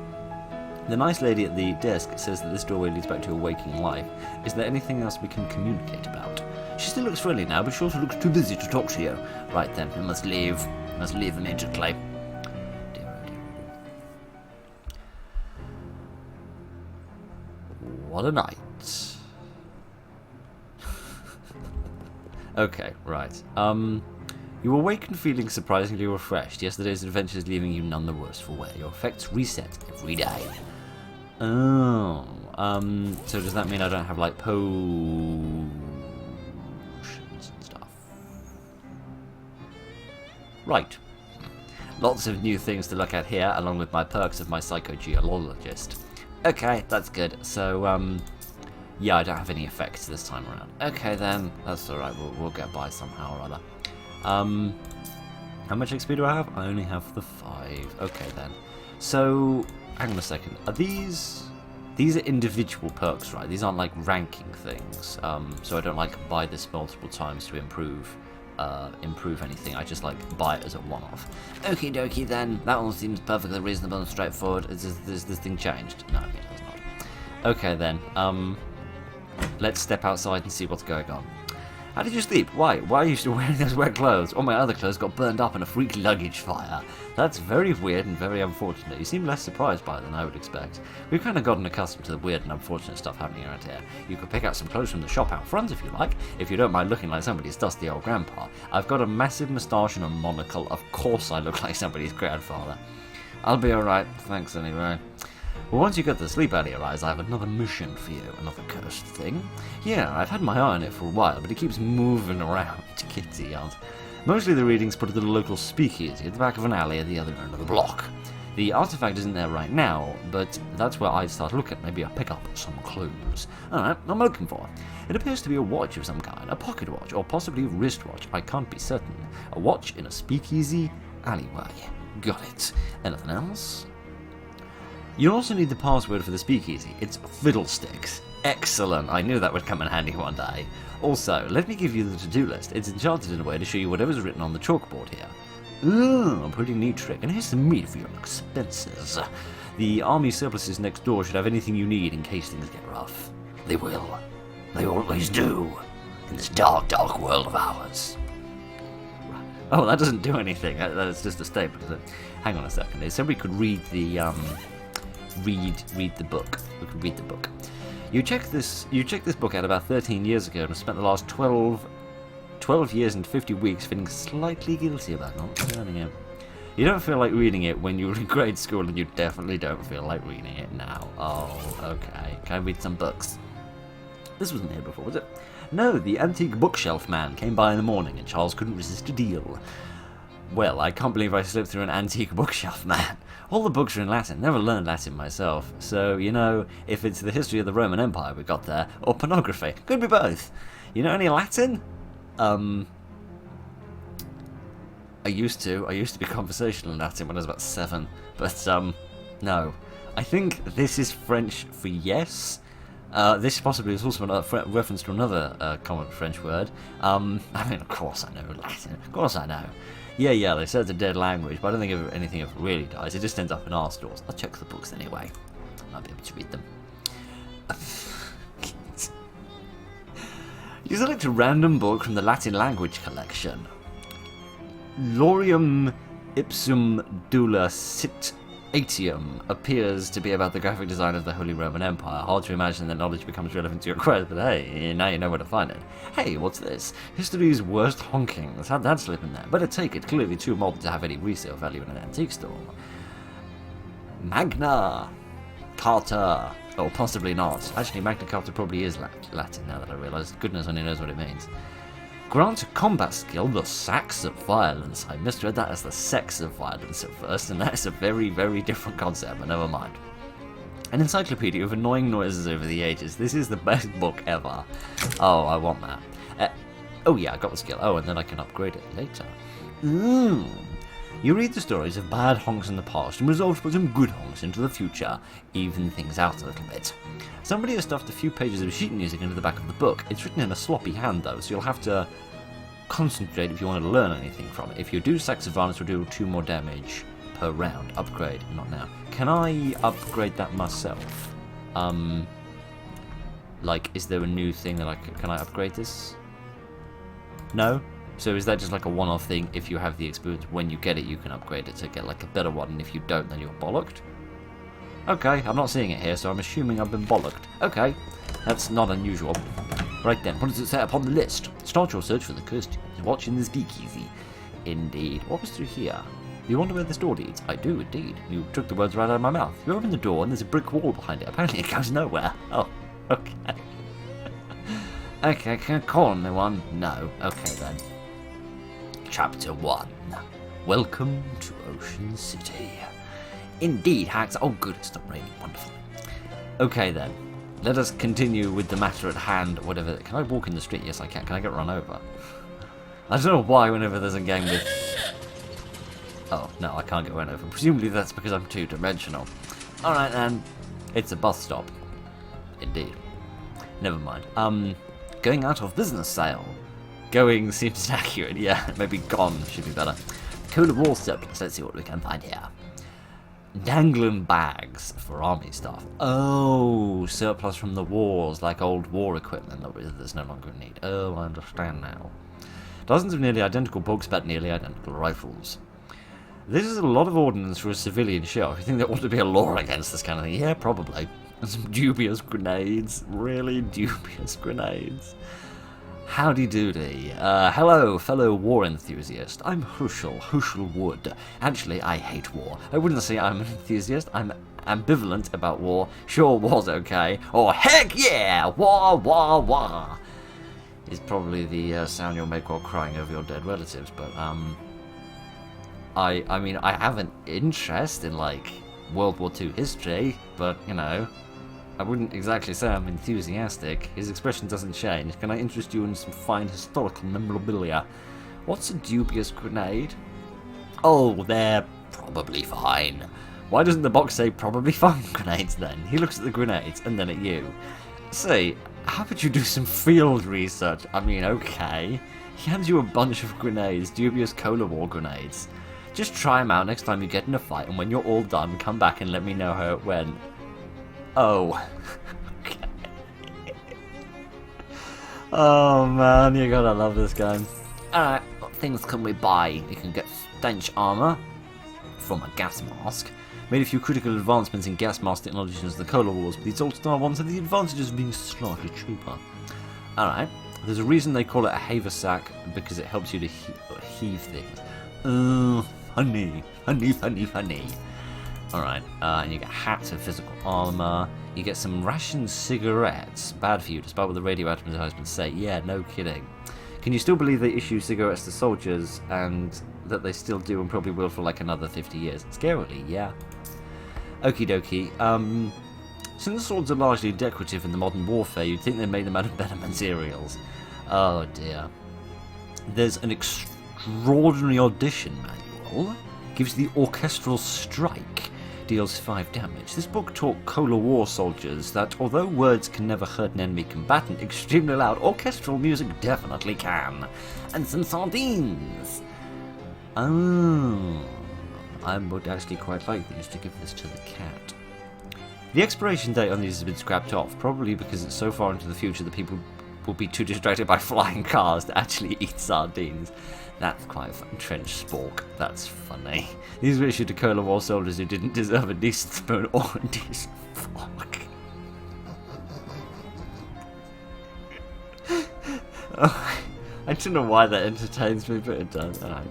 The nice lady at the desk says that this doorway leads back to a waking life. Is there anything else we can communicate about? She still looks friendly now, but she also looks too busy to talk to you. Right then, we must leave. We must leave immediately. What a night. Okay, right. You awaken feeling surprisingly refreshed. Yesterday's adventures leaving you none the worse for wear. Your effects reset every day. Oh, so does that mean I don't have, like, potions and stuff? Right. Lots of new things to look at here, along with my perks of my psychogeologist. Okay, that's good. So, yeah, I don't have any effects this time around. Okay, then, that's alright. We'll get by somehow or other. How much XP do I have? I only have the 5. Okay, then. So, hang on a second. Are these are individual perks, right? These aren't like ranking things. So I don't like buy this multiple times to improve anything. I just like buy it as a one-off. Okie dokie then. That one seems perfectly reasonable and straightforward. Is this thing changed? No, it has not. Okay then. Let's step outside and see what's going on. How did you sleep? Why? Why are you still wearing those wet clothes? All my other clothes got burned up in a freak luggage fire. That's very weird and very unfortunate. You seem less surprised by it than I would expect. We've kind of gotten accustomed to the weird and unfortunate stuff happening around here. You could pick out some clothes from the shop out front if you like, if you don't mind looking like somebody's dusty old grandpa. I've got a massive moustache and a monocle. Of course I look like somebody's grandfather. I'll be alright, thanks anyway. Well, once you get to sleep out of your eyes, I have another mission for you, another cursed thing. Yeah, I've had my eye on it for a while, but it keeps moving around, kitty yards. Mostly the readings put it at a local speakeasy at the back of an alley at the other end of the block. The artifact isn't there right now, but that's where I'd start looking. Maybe I'll pick up some clues. Alright, what am I looking for? It appears to be a watch of some kind, a pocket watch, or possibly a wristwatch. I can't be certain. A watch in a speakeasy alleyway. Got it. Anything else? You'll also need the password for the speakeasy. It's Fiddlesticks. Excellent. I knew that would come in handy one day. Also, let me give you the to-do list. It's enchanted in a way to show you whatever's written on the chalkboard here. Ooh, a pretty neat trick. And here's some meat for your expenses. The army surpluses next door should have anything you need in case things get rough. They will. They always do. In this dark, dark world of ours. Oh, that doesn't do anything. That's just a statement, isn't it? Hang on a second. If somebody could read the read the book. We could read the book. You checked this book out about 13 years ago and have spent the last 12 years and 50 weeks feeling slightly guilty about not learning it. You don't feel like reading it when you were in grade school, and you definitely don't feel like reading it now. Oh, okay. Can I read some books? This wasn't here before, was it? No, the antique bookshelf man came by in the morning and Charles couldn't resist a deal. Well, I can't believe I slipped through an antique bookshelf man. All the books are in Latin. Never learned Latin myself. So, you know, if it's the history of the Roman Empire we got there, or pornography. Could be both. You know any Latin? I used to be conversational in Latin when I was about 7. But, no. I think this is French for yes. This possibly is also a reference to another common French word. I mean, of course I know Latin. Of course I know. Yeah, they said it's a dead language, but I don't think anything ever really dies. It just ends up in our stores. I'll check the books anyway. I'll be able to read them. You select a random book from the Latin language collection. Lorium ipsum dula sit atium appears to be about the graphic design of the Holy Roman Empire. Hard to imagine that knowledge becomes relevant to your quest, but hey, now you know where to find it. Hey, what's this? History's worst honkings. How'd that slip in there? Better take it. Clearly too modern to have any resale value in an antique store. Magna Carta. Or possibly not. Actually, Magna Carta probably is Latin now that I realise. Goodness only knows what it means. Grant combat skill, the Sax of Violence. I misread that as the Sex of Violence at first, and that is a very, very different concept, but never mind. An encyclopedia of annoying noises over the ages. This is the best book ever. Oh, I want that. Oh yeah, I got the skill. Oh, and then I can upgrade it later. You read the stories of bad honks in the past and resolve to put some good honks into the future, even things out a little bit. Somebody has stuffed a few pages of sheet music into the back of the book. It's written in a sloppy hand though, so you'll have to concentrate if you want to learn anything from it. If you do, Sax of Violence will do 2 more damage per round. Upgrade, not now. Can I upgrade that myself? Like, is there a new thing that can I upgrade this? No? So is that just like a one-off thing? If you have the experience, when you get it, you can upgrade it to get like a better one, and if you don't, then you're bollocked? Okay, I'm not seeing it here, so I'm assuming I've been bollocked. Okay, that's not unusual. Right then, what does it say upon the list? Start your search for the cursed watch in the speakeasy. Indeed. What was through here? You wonder where this door leads? I do, indeed. You took the words right out of my mouth. You open the door, and there's a brick wall behind it. Apparently it goes nowhere. Oh, okay. Okay, can I call anyone? No. Okay then. Chapter 1. Welcome to Ocean City. Indeed, Hags. Oh good, it's not raining. Wonderful. Okay then. Let us continue with the matter at hand, whatever. Can I walk in the street? Yes I can. Can I get run over? I don't know why whenever there's a game with... Oh, no, I can't get run over. Presumably that's because I'm two-dimensional. Alright then. It's a bus stop. Indeed. Never mind. Going out of business sale. Going seems accurate, yeah. Maybe gone should be better. Code of War surplus. Let's see what we can find here. Dangling bags for army stuff. Oh, surplus from the wars, like old war equipment that's no longer in need. Oh, I understand now. Dozens of nearly identical books about nearly identical rifles. This is a lot of ordnance for a civilian show. If you think there ought to be a law against this kind of thing, yeah, probably. And some dubious grenades. Really dubious grenades. Howdy doody. Hello, fellow war enthusiast. I'm Herschel Wood. Actually, I hate war. I wouldn't say I'm an enthusiast. I'm ambivalent about war. Sure, war's okay. Or heck yeah! War, war, war! Is probably the sound you'll make while crying over your dead relatives, but, I mean, I have an interest in, like, World War II history, but, you know, I wouldn't exactly say I'm enthusiastic. His expression doesn't change. Can I interest you in some fine historical memorabilia? What's a dubious grenade? Oh, they're probably fine. Why doesn't the box say probably fine grenades then? He looks at the grenades and then at you. Say, how about you do some field research? I mean, okay. He hands you a bunch of grenades, dubious Cola War grenades. Just try them out next time you get in a fight, and when you're all done, come back and let me know how it went. Oh. Okay. Oh man, you gotta love this game. Alright, what things can we buy? You can get stench armor from a gas mask. Made a few critical advancements in gas mask technology since the Cola Wars, but these old-style ones have the advantages of being slightly cheaper. Alright, there's a reason they call it a haversack, because it helps you to heave things. Funny. Alright, and you get hats and physical armor. You get some ration cigarettes. Bad for you, despite what the radio advertisements say. Yeah, no kidding. Can you still believe they issue cigarettes to soldiers, and that they still do and probably will for like another 50 years? Scarily, yeah. Okie dokie. Since swords are largely decorative in the modern warfare, you'd think they made them out of better materials. Oh dear. There's an extraordinary audition manual. Gives the orchestral strike. Deals 5 damage. This book taught Cola War soldiers that although words can never hurt an enemy combatant extremely loud, orchestral music definitely can. And some sardines. Oh. I would actually quite like these to give this to the cat. The expiration date on these has been scrapped off, probably because it's so far into the future that people will be too distracted by flying cars to actually eat sardines. That's quite fun. Trench spork. That's funny. These were issued to Cola War soldiers who didn't deserve a decent spoon or a decent fork. Oh, I don't know why that entertains me, but it does. Alright.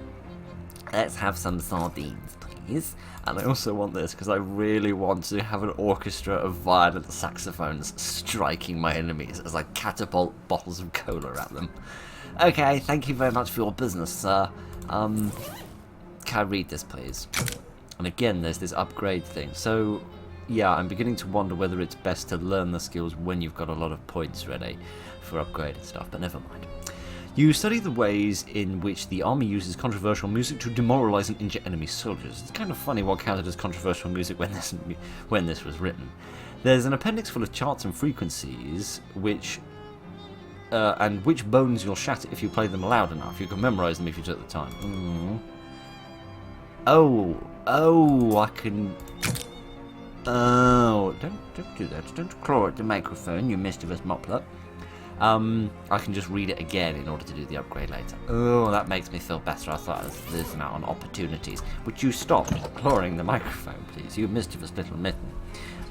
Let's have some sardines, please. And I also want this because I really want to have an orchestra of violent saxophones striking my enemies as I catapult bottles of cola at them. Okay, thank you very much for your business, sir. Can I read this, please? And again, there's this upgrade thing. So, yeah, I'm beginning to wonder whether it's best to learn the skills when you've got a lot of points ready for upgraded stuff, but never mind. You study the ways in which the army uses controversial music to demoralize and injure enemy soldiers. It's kind of funny what counted as controversial music when this was written. There's an appendix full of charts and frequencies, and which bones you'll shatter if you play them loud enough. You can memorize them if you took the time. Oh, I can... Oh, don't do that. Don't claw at the microphone, you mischievous moplet. I can just read it again in order to do the upgrade later. Oh, that makes me feel better. I thought I was losing out on opportunities. Would you stop clawing the microphone, please? You mischievous little mitten.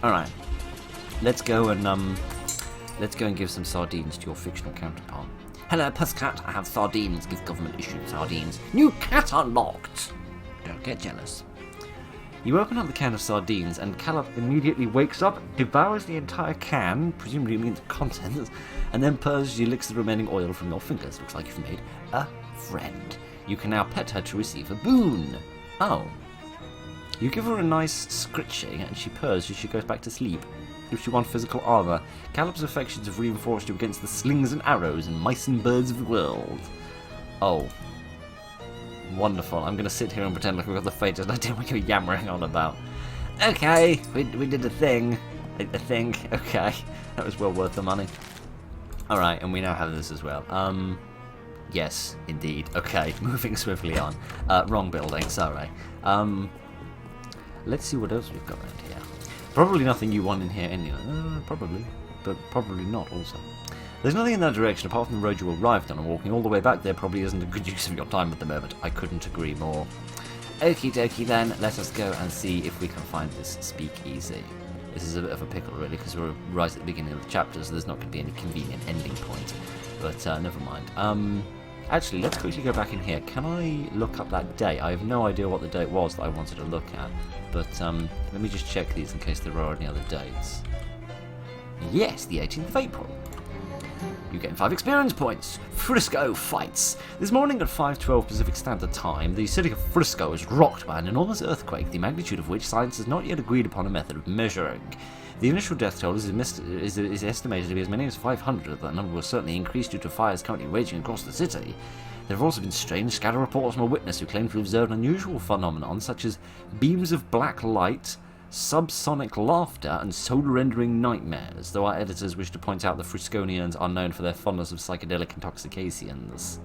Alright. Let's go and give some sardines to your fictional counterpart. Hello, Pusscat. I have sardines. Give government-issued sardines. New cat unlocked! Don't get jealous. You open up the can of sardines, and Caleb immediately wakes up, devours the entire can, presumably means contents, and then purrs as she licks the remaining oil from your fingers. Looks like you've made a friend. You can now pet her to receive a boon. Oh. You give her a nice scritching, and she purrs as she goes back to sleep. Gives you 1 physical armor. Caleb's affections have reinforced you against the slings and arrows and mice and birds of the world. Oh. Wonderful. I'm going to sit here and pretend like we've got the faintest idea what you're yammering on about. Okay, we did a thing. I think. Okay. That was well worth the money. Alright, and we now have this as well. Yes, indeed. Okay, moving swiftly on. Wrong building, sorry. Let's see what else we've got around here. Probably nothing you want in here anyway. Probably. But probably not also. There's nothing in that direction apart from the road you arrived on, and walking all the way back there probably isn't a good use of your time at the moment. I couldn't agree more. Okie dokie then, let us go and see if we can find this speakeasy. This is a bit of a pickle really, because we're right at the beginning of the chapter, so there's not going to be any convenient ending point. But never mind. Actually, let's quickly go back in here. Can I look up that date? I have no idea what the date was that I wanted to look at. But let me just check these in case there are any other dates. Yes, the 18th of April. You gain 5 experience points. Frisco fights. This morning at 5:12 Pacific Standard Time, the city of Frisco is rocked by an enormous earthquake, the magnitude of which science has not yet agreed upon a method of measuring. The initial death toll is estimated to be as many as 500. That number will certainly increase due to fires currently raging across the city. There have also been strange scatter reports from a witness who claimed to have observed unusual phenomenon such as beams of black light, subsonic laughter, and soul-rendering nightmares, though our editors wish to point out the Frisconians are known for their fondness of psychedelic intoxications.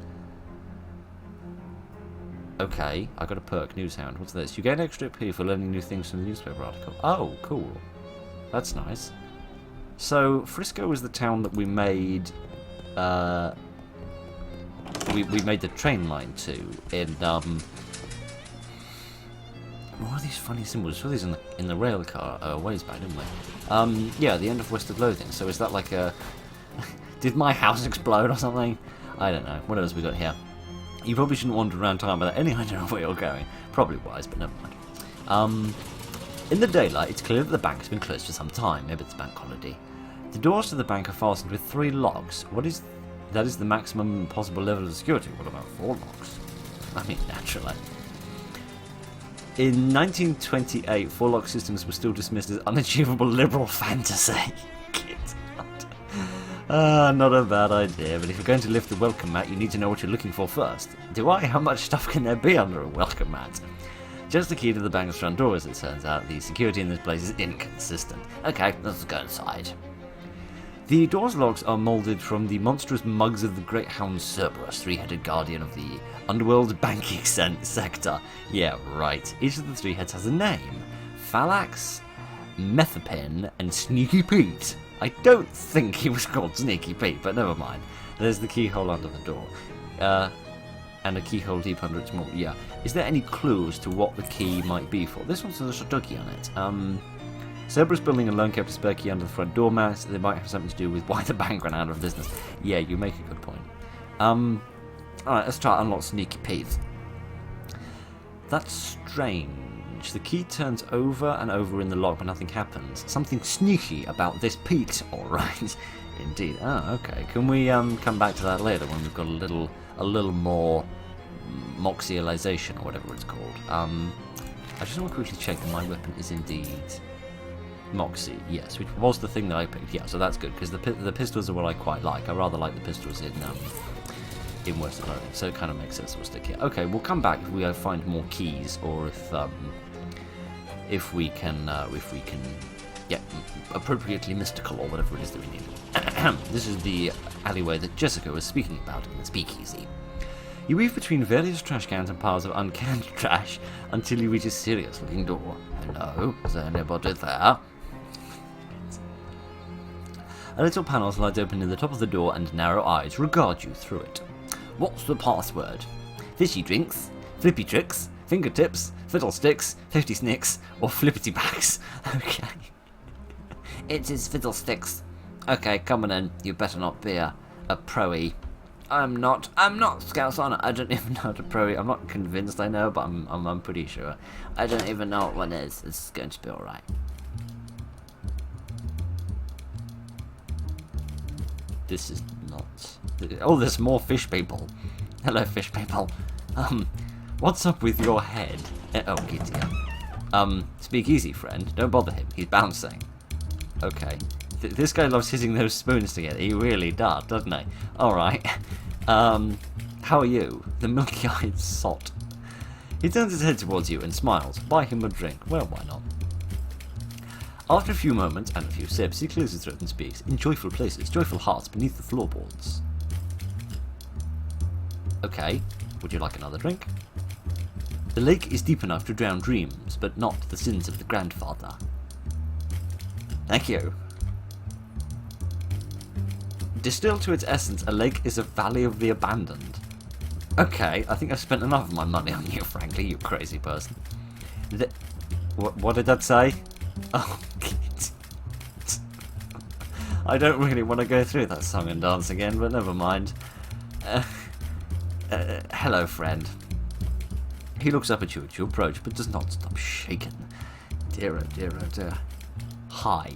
Okay, I got a perk, News Hound. What's this? You gain extra XP for learning new things from the newspaper article. Oh, cool. That's nice. So, Frisco was the town that we made, we made the train line to in, what are these funny symbols? We saw these in the rail car ways back, didn't we? Yeah, the end of Over Loathing. So is that like a... Did my house explode or something? I don't know. What else have we got here? You probably shouldn't wander around town without any idea of where you're going. Probably wise, but never mind. In the daylight, it's clear that the bank has been closed for some time. Maybe it's bank holiday. The doors to the bank are fastened with 3 locks. That is the maximum possible level of security. What about 4 locks? I mean, naturally. In 1928, 4-lock systems were still dismissed as unachievable liberal fantasy. Not a bad idea, but if you're going to lift the welcome mat, you need to know what you're looking for first. Do I? How much stuff can there be under a welcome mat? Just the key to the bank's front door, as it turns out. The security in this place is inconsistent. Okay, let's go inside. The door's locks are moulded from the monstrous mugs of the great hound Cerberus, 3-headed guardian of the underworld banking sector. Yeah, right. Each of the 3 heads has a name. Phalanx, Methapin, and Sneaky Pete. I don't think he was called Sneaky Pete, but never mind. There's the keyhole under the door. And a keyhole deep under its mold. Yeah. Is there any clues to what the key might be for? This one's a Shotoki on it. Cerberus building alone kept a spare key under the front doormat. They might have something to do with why the bank ran out of business. Yeah, you make a good point. Alright, let's try to unlock Sneaky Pete. That's strange. The key turns over and over in the lock, but nothing happens. Something sneaky about this Pete, alright. Indeed. Oh, okay. Can we come back to that later when we've got a little more moxialization or whatever it's called. I just want to quickly check that my weapon is indeed Moxie, yes, which was the thing that I picked. Yeah, so that's good, because the pistols are what I quite like. I rather like the pistols in Over Loathing, so it kind of makes sense to stick here. Okay, we'll come back if we find more keys, or if we can get appropriately mystical, or whatever it is that we need. This is the alleyway that Jessica was speaking about in the speakeasy. You weave between various trash cans and piles of uncanned trash until you reach a serious-looking door. Hello, is there anybody there? A little panel slides open in the top of the door and narrow eyes regard you through it. What's the password? Fishy drinks, flippy tricks, fingertips, fiddlesticks, 50 snicks, or flippity backs? Okay. It is fiddlesticks. Okay, come on in. You better not be a pro-y. I'm not Scout's Honor. I don't even know how to pro-y. I'm not convinced I know, but I'm pretty sure. I don't even know what one is. It's going to be alright. This is not... Oh, there's more fish people. Hello, fish people. What's up with your head? Oh, giddy up. Speak easy, friend. Don't bother him. He's bouncing. Okay. This guy loves hitting those spoons together. He really does, doesn't he? Alright. How are you? The milky-eyed sot. He turns his head towards you and smiles. Buy him a drink. Well, why not? After a few moments and a few sips, he clears his throat and speaks. In joyful places, joyful hearts beneath the floorboards. Okay. Would you like another drink? The lake is deep enough to drown dreams, but not the sins of the grandfather. Thank you. Distilled to its essence, a lake is a valley of the abandoned. Okay, I think I've spent enough of my money on you, frankly, you crazy person. What did that say? Oh, I don't really want to go through that song and dance again, but never mind. Hello, friend. He looks up at you approach, but does not stop shaking. Dear, oh dear, oh dear. Hi.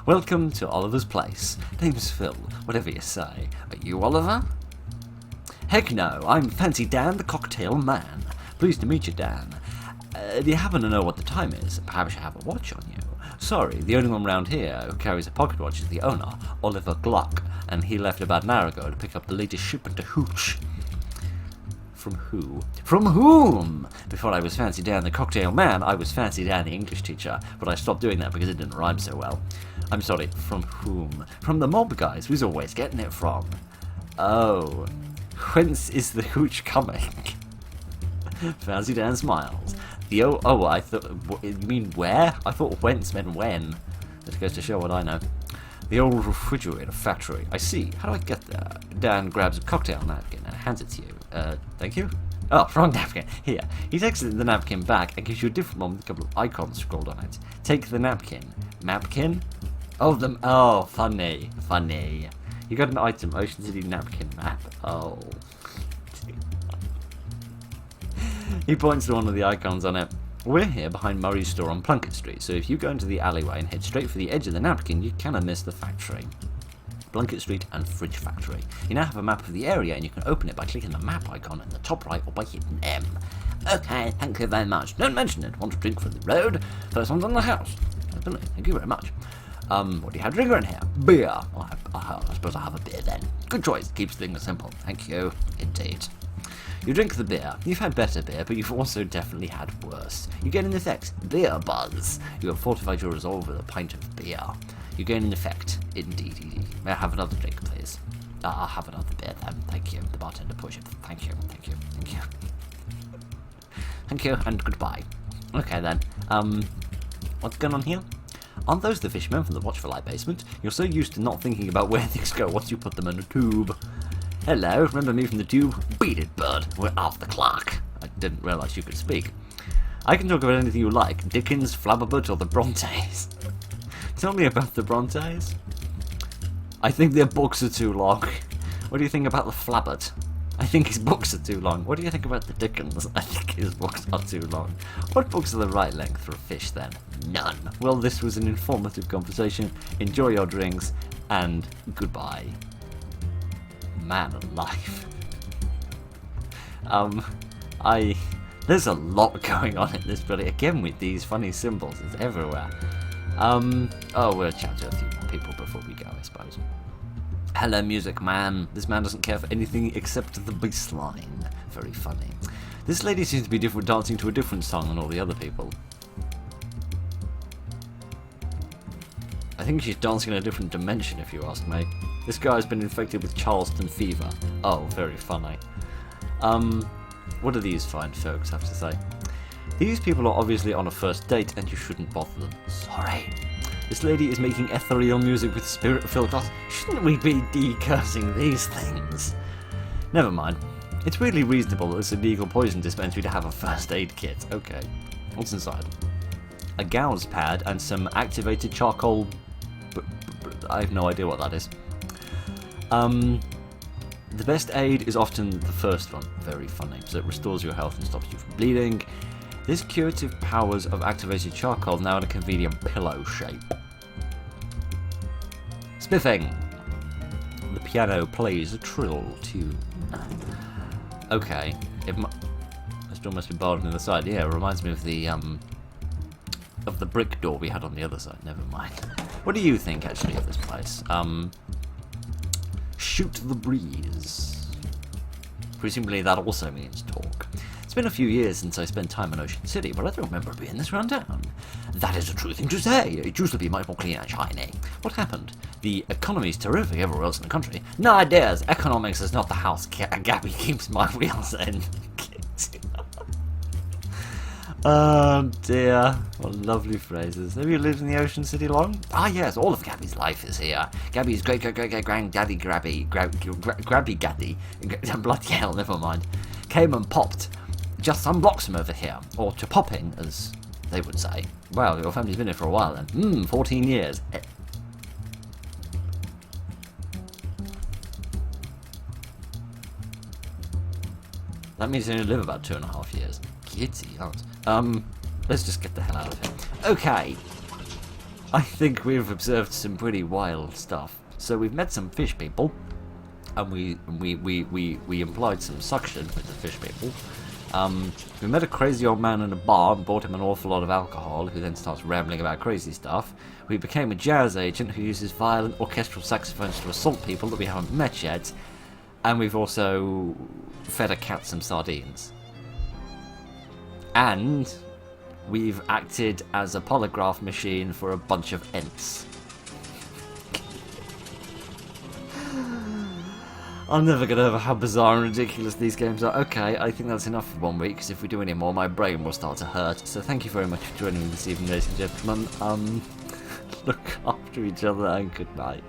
Welcome to Oliver's place. Name's Phil, whatever you say. Are you Oliver? Heck no, I'm Fancy Dan, the cocktail man. Pleased to meet you, Dan. Do you happen to know what the time is? Perhaps you have a watch on you. Sorry, the only one round here who carries a pocket watch is the owner, Oliver Gluck, and he left about an hour ago to pick up the latest shipment to Hooch. From who? From whom? Before I was Fancy Dan the cocktail man, I was Fancy Dan the English teacher, but I stopped doing that because it didn't rhyme so well. I'm sorry, from whom? From the mob guys, who's always getting it from. Oh, whence is the hooch coming? Fancy Dan smiles. I thought, you mean where? I thought whence meant when. This goes to show what I know. The old refrigerator factory. I see. How do I get there? Dan grabs a cocktail napkin and hands it to you. Thank you? Oh, wrong napkin. Here. He takes the napkin back and gives you a different one with a couple of icons scrolled on it. Take the napkin. Napkin? Oh, funny. Funny. You got an item, Ocean City napkin map. Oh. He points to one of the icons on it. We're here behind Murray's store on Plunkett Street, so if you go into the alleyway and head straight for the edge of the napkin, you cannot miss the factory. Plunkett Street and Fridge Factory. You now have a map of the area and you can open it by clicking the map icon in the top right or by hitting M. Okay, thank you very much. Don't mention it. Want a drink for the road? First one's on the house. Definitely. Thank you very much. What do you have drinker in here? Beer. I suppose I'll have a beer then. Good choice. Keeps things simple. Thank you. Indeed. You drink the beer. You've had better beer, but you've also definitely had worse. You gain an effect. Beer buzz. You have fortified your resolve with a pint of beer. You gain an effect. Indeed. May I have another drink, please? I'll have another beer then. Thank you. The bartender push it. Thank you. Thank you. Thank you. Thank you, and goodbye. Okay then. What's going on here? Aren't those the fishmen from the Watchful Eye basement? You're so used to not thinking about where things go once you put them in a tube. Hello, remember me from the tube? Beat it, bud. We're off the clock. I didn't realise you could speak. I can talk about anything you like. Dickens, Flabberbutt, or the Brontes. Tell me about the Brontes. I think their books are too long. What do you think about the Flabbert? I think his books are too long. What do you think about the Dickens? I think his books are too long. What books are the right length for a fish then? None. Well, this was an informative conversation. Enjoy your drinks, and goodbye. Man alive. There's a lot going on in this, but again with these funny symbols, it's everywhere. We'll chat to a few more people before we go, I suppose. Hello, music man. This man doesn't care for anything except the bass line. Very funny. This lady seems to be dancing to a different song than all the other people. I think she's dancing in a different dimension, if you ask me. This guy has been infected with Charleston fever. Oh, very funny. What do these fine folks have to say? These people are obviously on a first date and you shouldn't bother them. Sorry. This lady is making ethereal music with spirit-filled glass. Shouldn't we be decursing these things? Never mind. It's really reasonable that it's a legal poison dispensary to have a first aid kit. Okay. What's inside? A gauze pad and some activated charcoal... I have no idea what that is. The best aid is often the first one. Very funny. So it restores your health and stops you from bleeding. This curative powers of activated charcoal now in a convenient pillow shape. Spiffing. The piano plays a trill tune. Okay. It still must be barred on the side. Yeah, it reminds me of the brick door we had on the other side. Never mind. What do you think, actually, of this place? Shoot the breeze. Presumably that also means talk. It's been a few years since I spent time in Ocean City, but I don't remember being this run down. That is a true thing to say. It used to be much more clean and shiny. What happened? The economy's terrific everywhere else in the country. No ideas. Economics is not the house Gabby keeps my wheels in. Oh dear, what lovely phrases. Have you lived in the Ocean City long? Ah yes, all of Gabby's life is here. Gabby's great-great-great-great-granddaddy Grabby Gaddy, bloody hell, never mind, came and popped just some blocks from over here, or to popping, as they would say. Well, your family's been here for a while then. 14 years. That means you only live about 2.5 years. Giddy, aren't? Let's just get the hell out of here. Okay. I think we've observed some pretty wild stuff. So we've met some fish people, and we employed some suction with the fish people. We met a crazy old man in a bar and bought him an awful lot of alcohol, who then starts rambling about crazy stuff. We became a jazz agent who uses violent orchestral saxophones to assault people that we haven't met yet. And we've also fed a cat some sardines. And we've acted as a polygraph machine for a bunch of Ents. I'm never get over how bizarre and ridiculous these games are. Okay, I think that's enough for 1 week, because if we do any more, my brain will start to hurt. So thank you very much for joining me this evening, ladies and gentlemen. Look after each other and good night.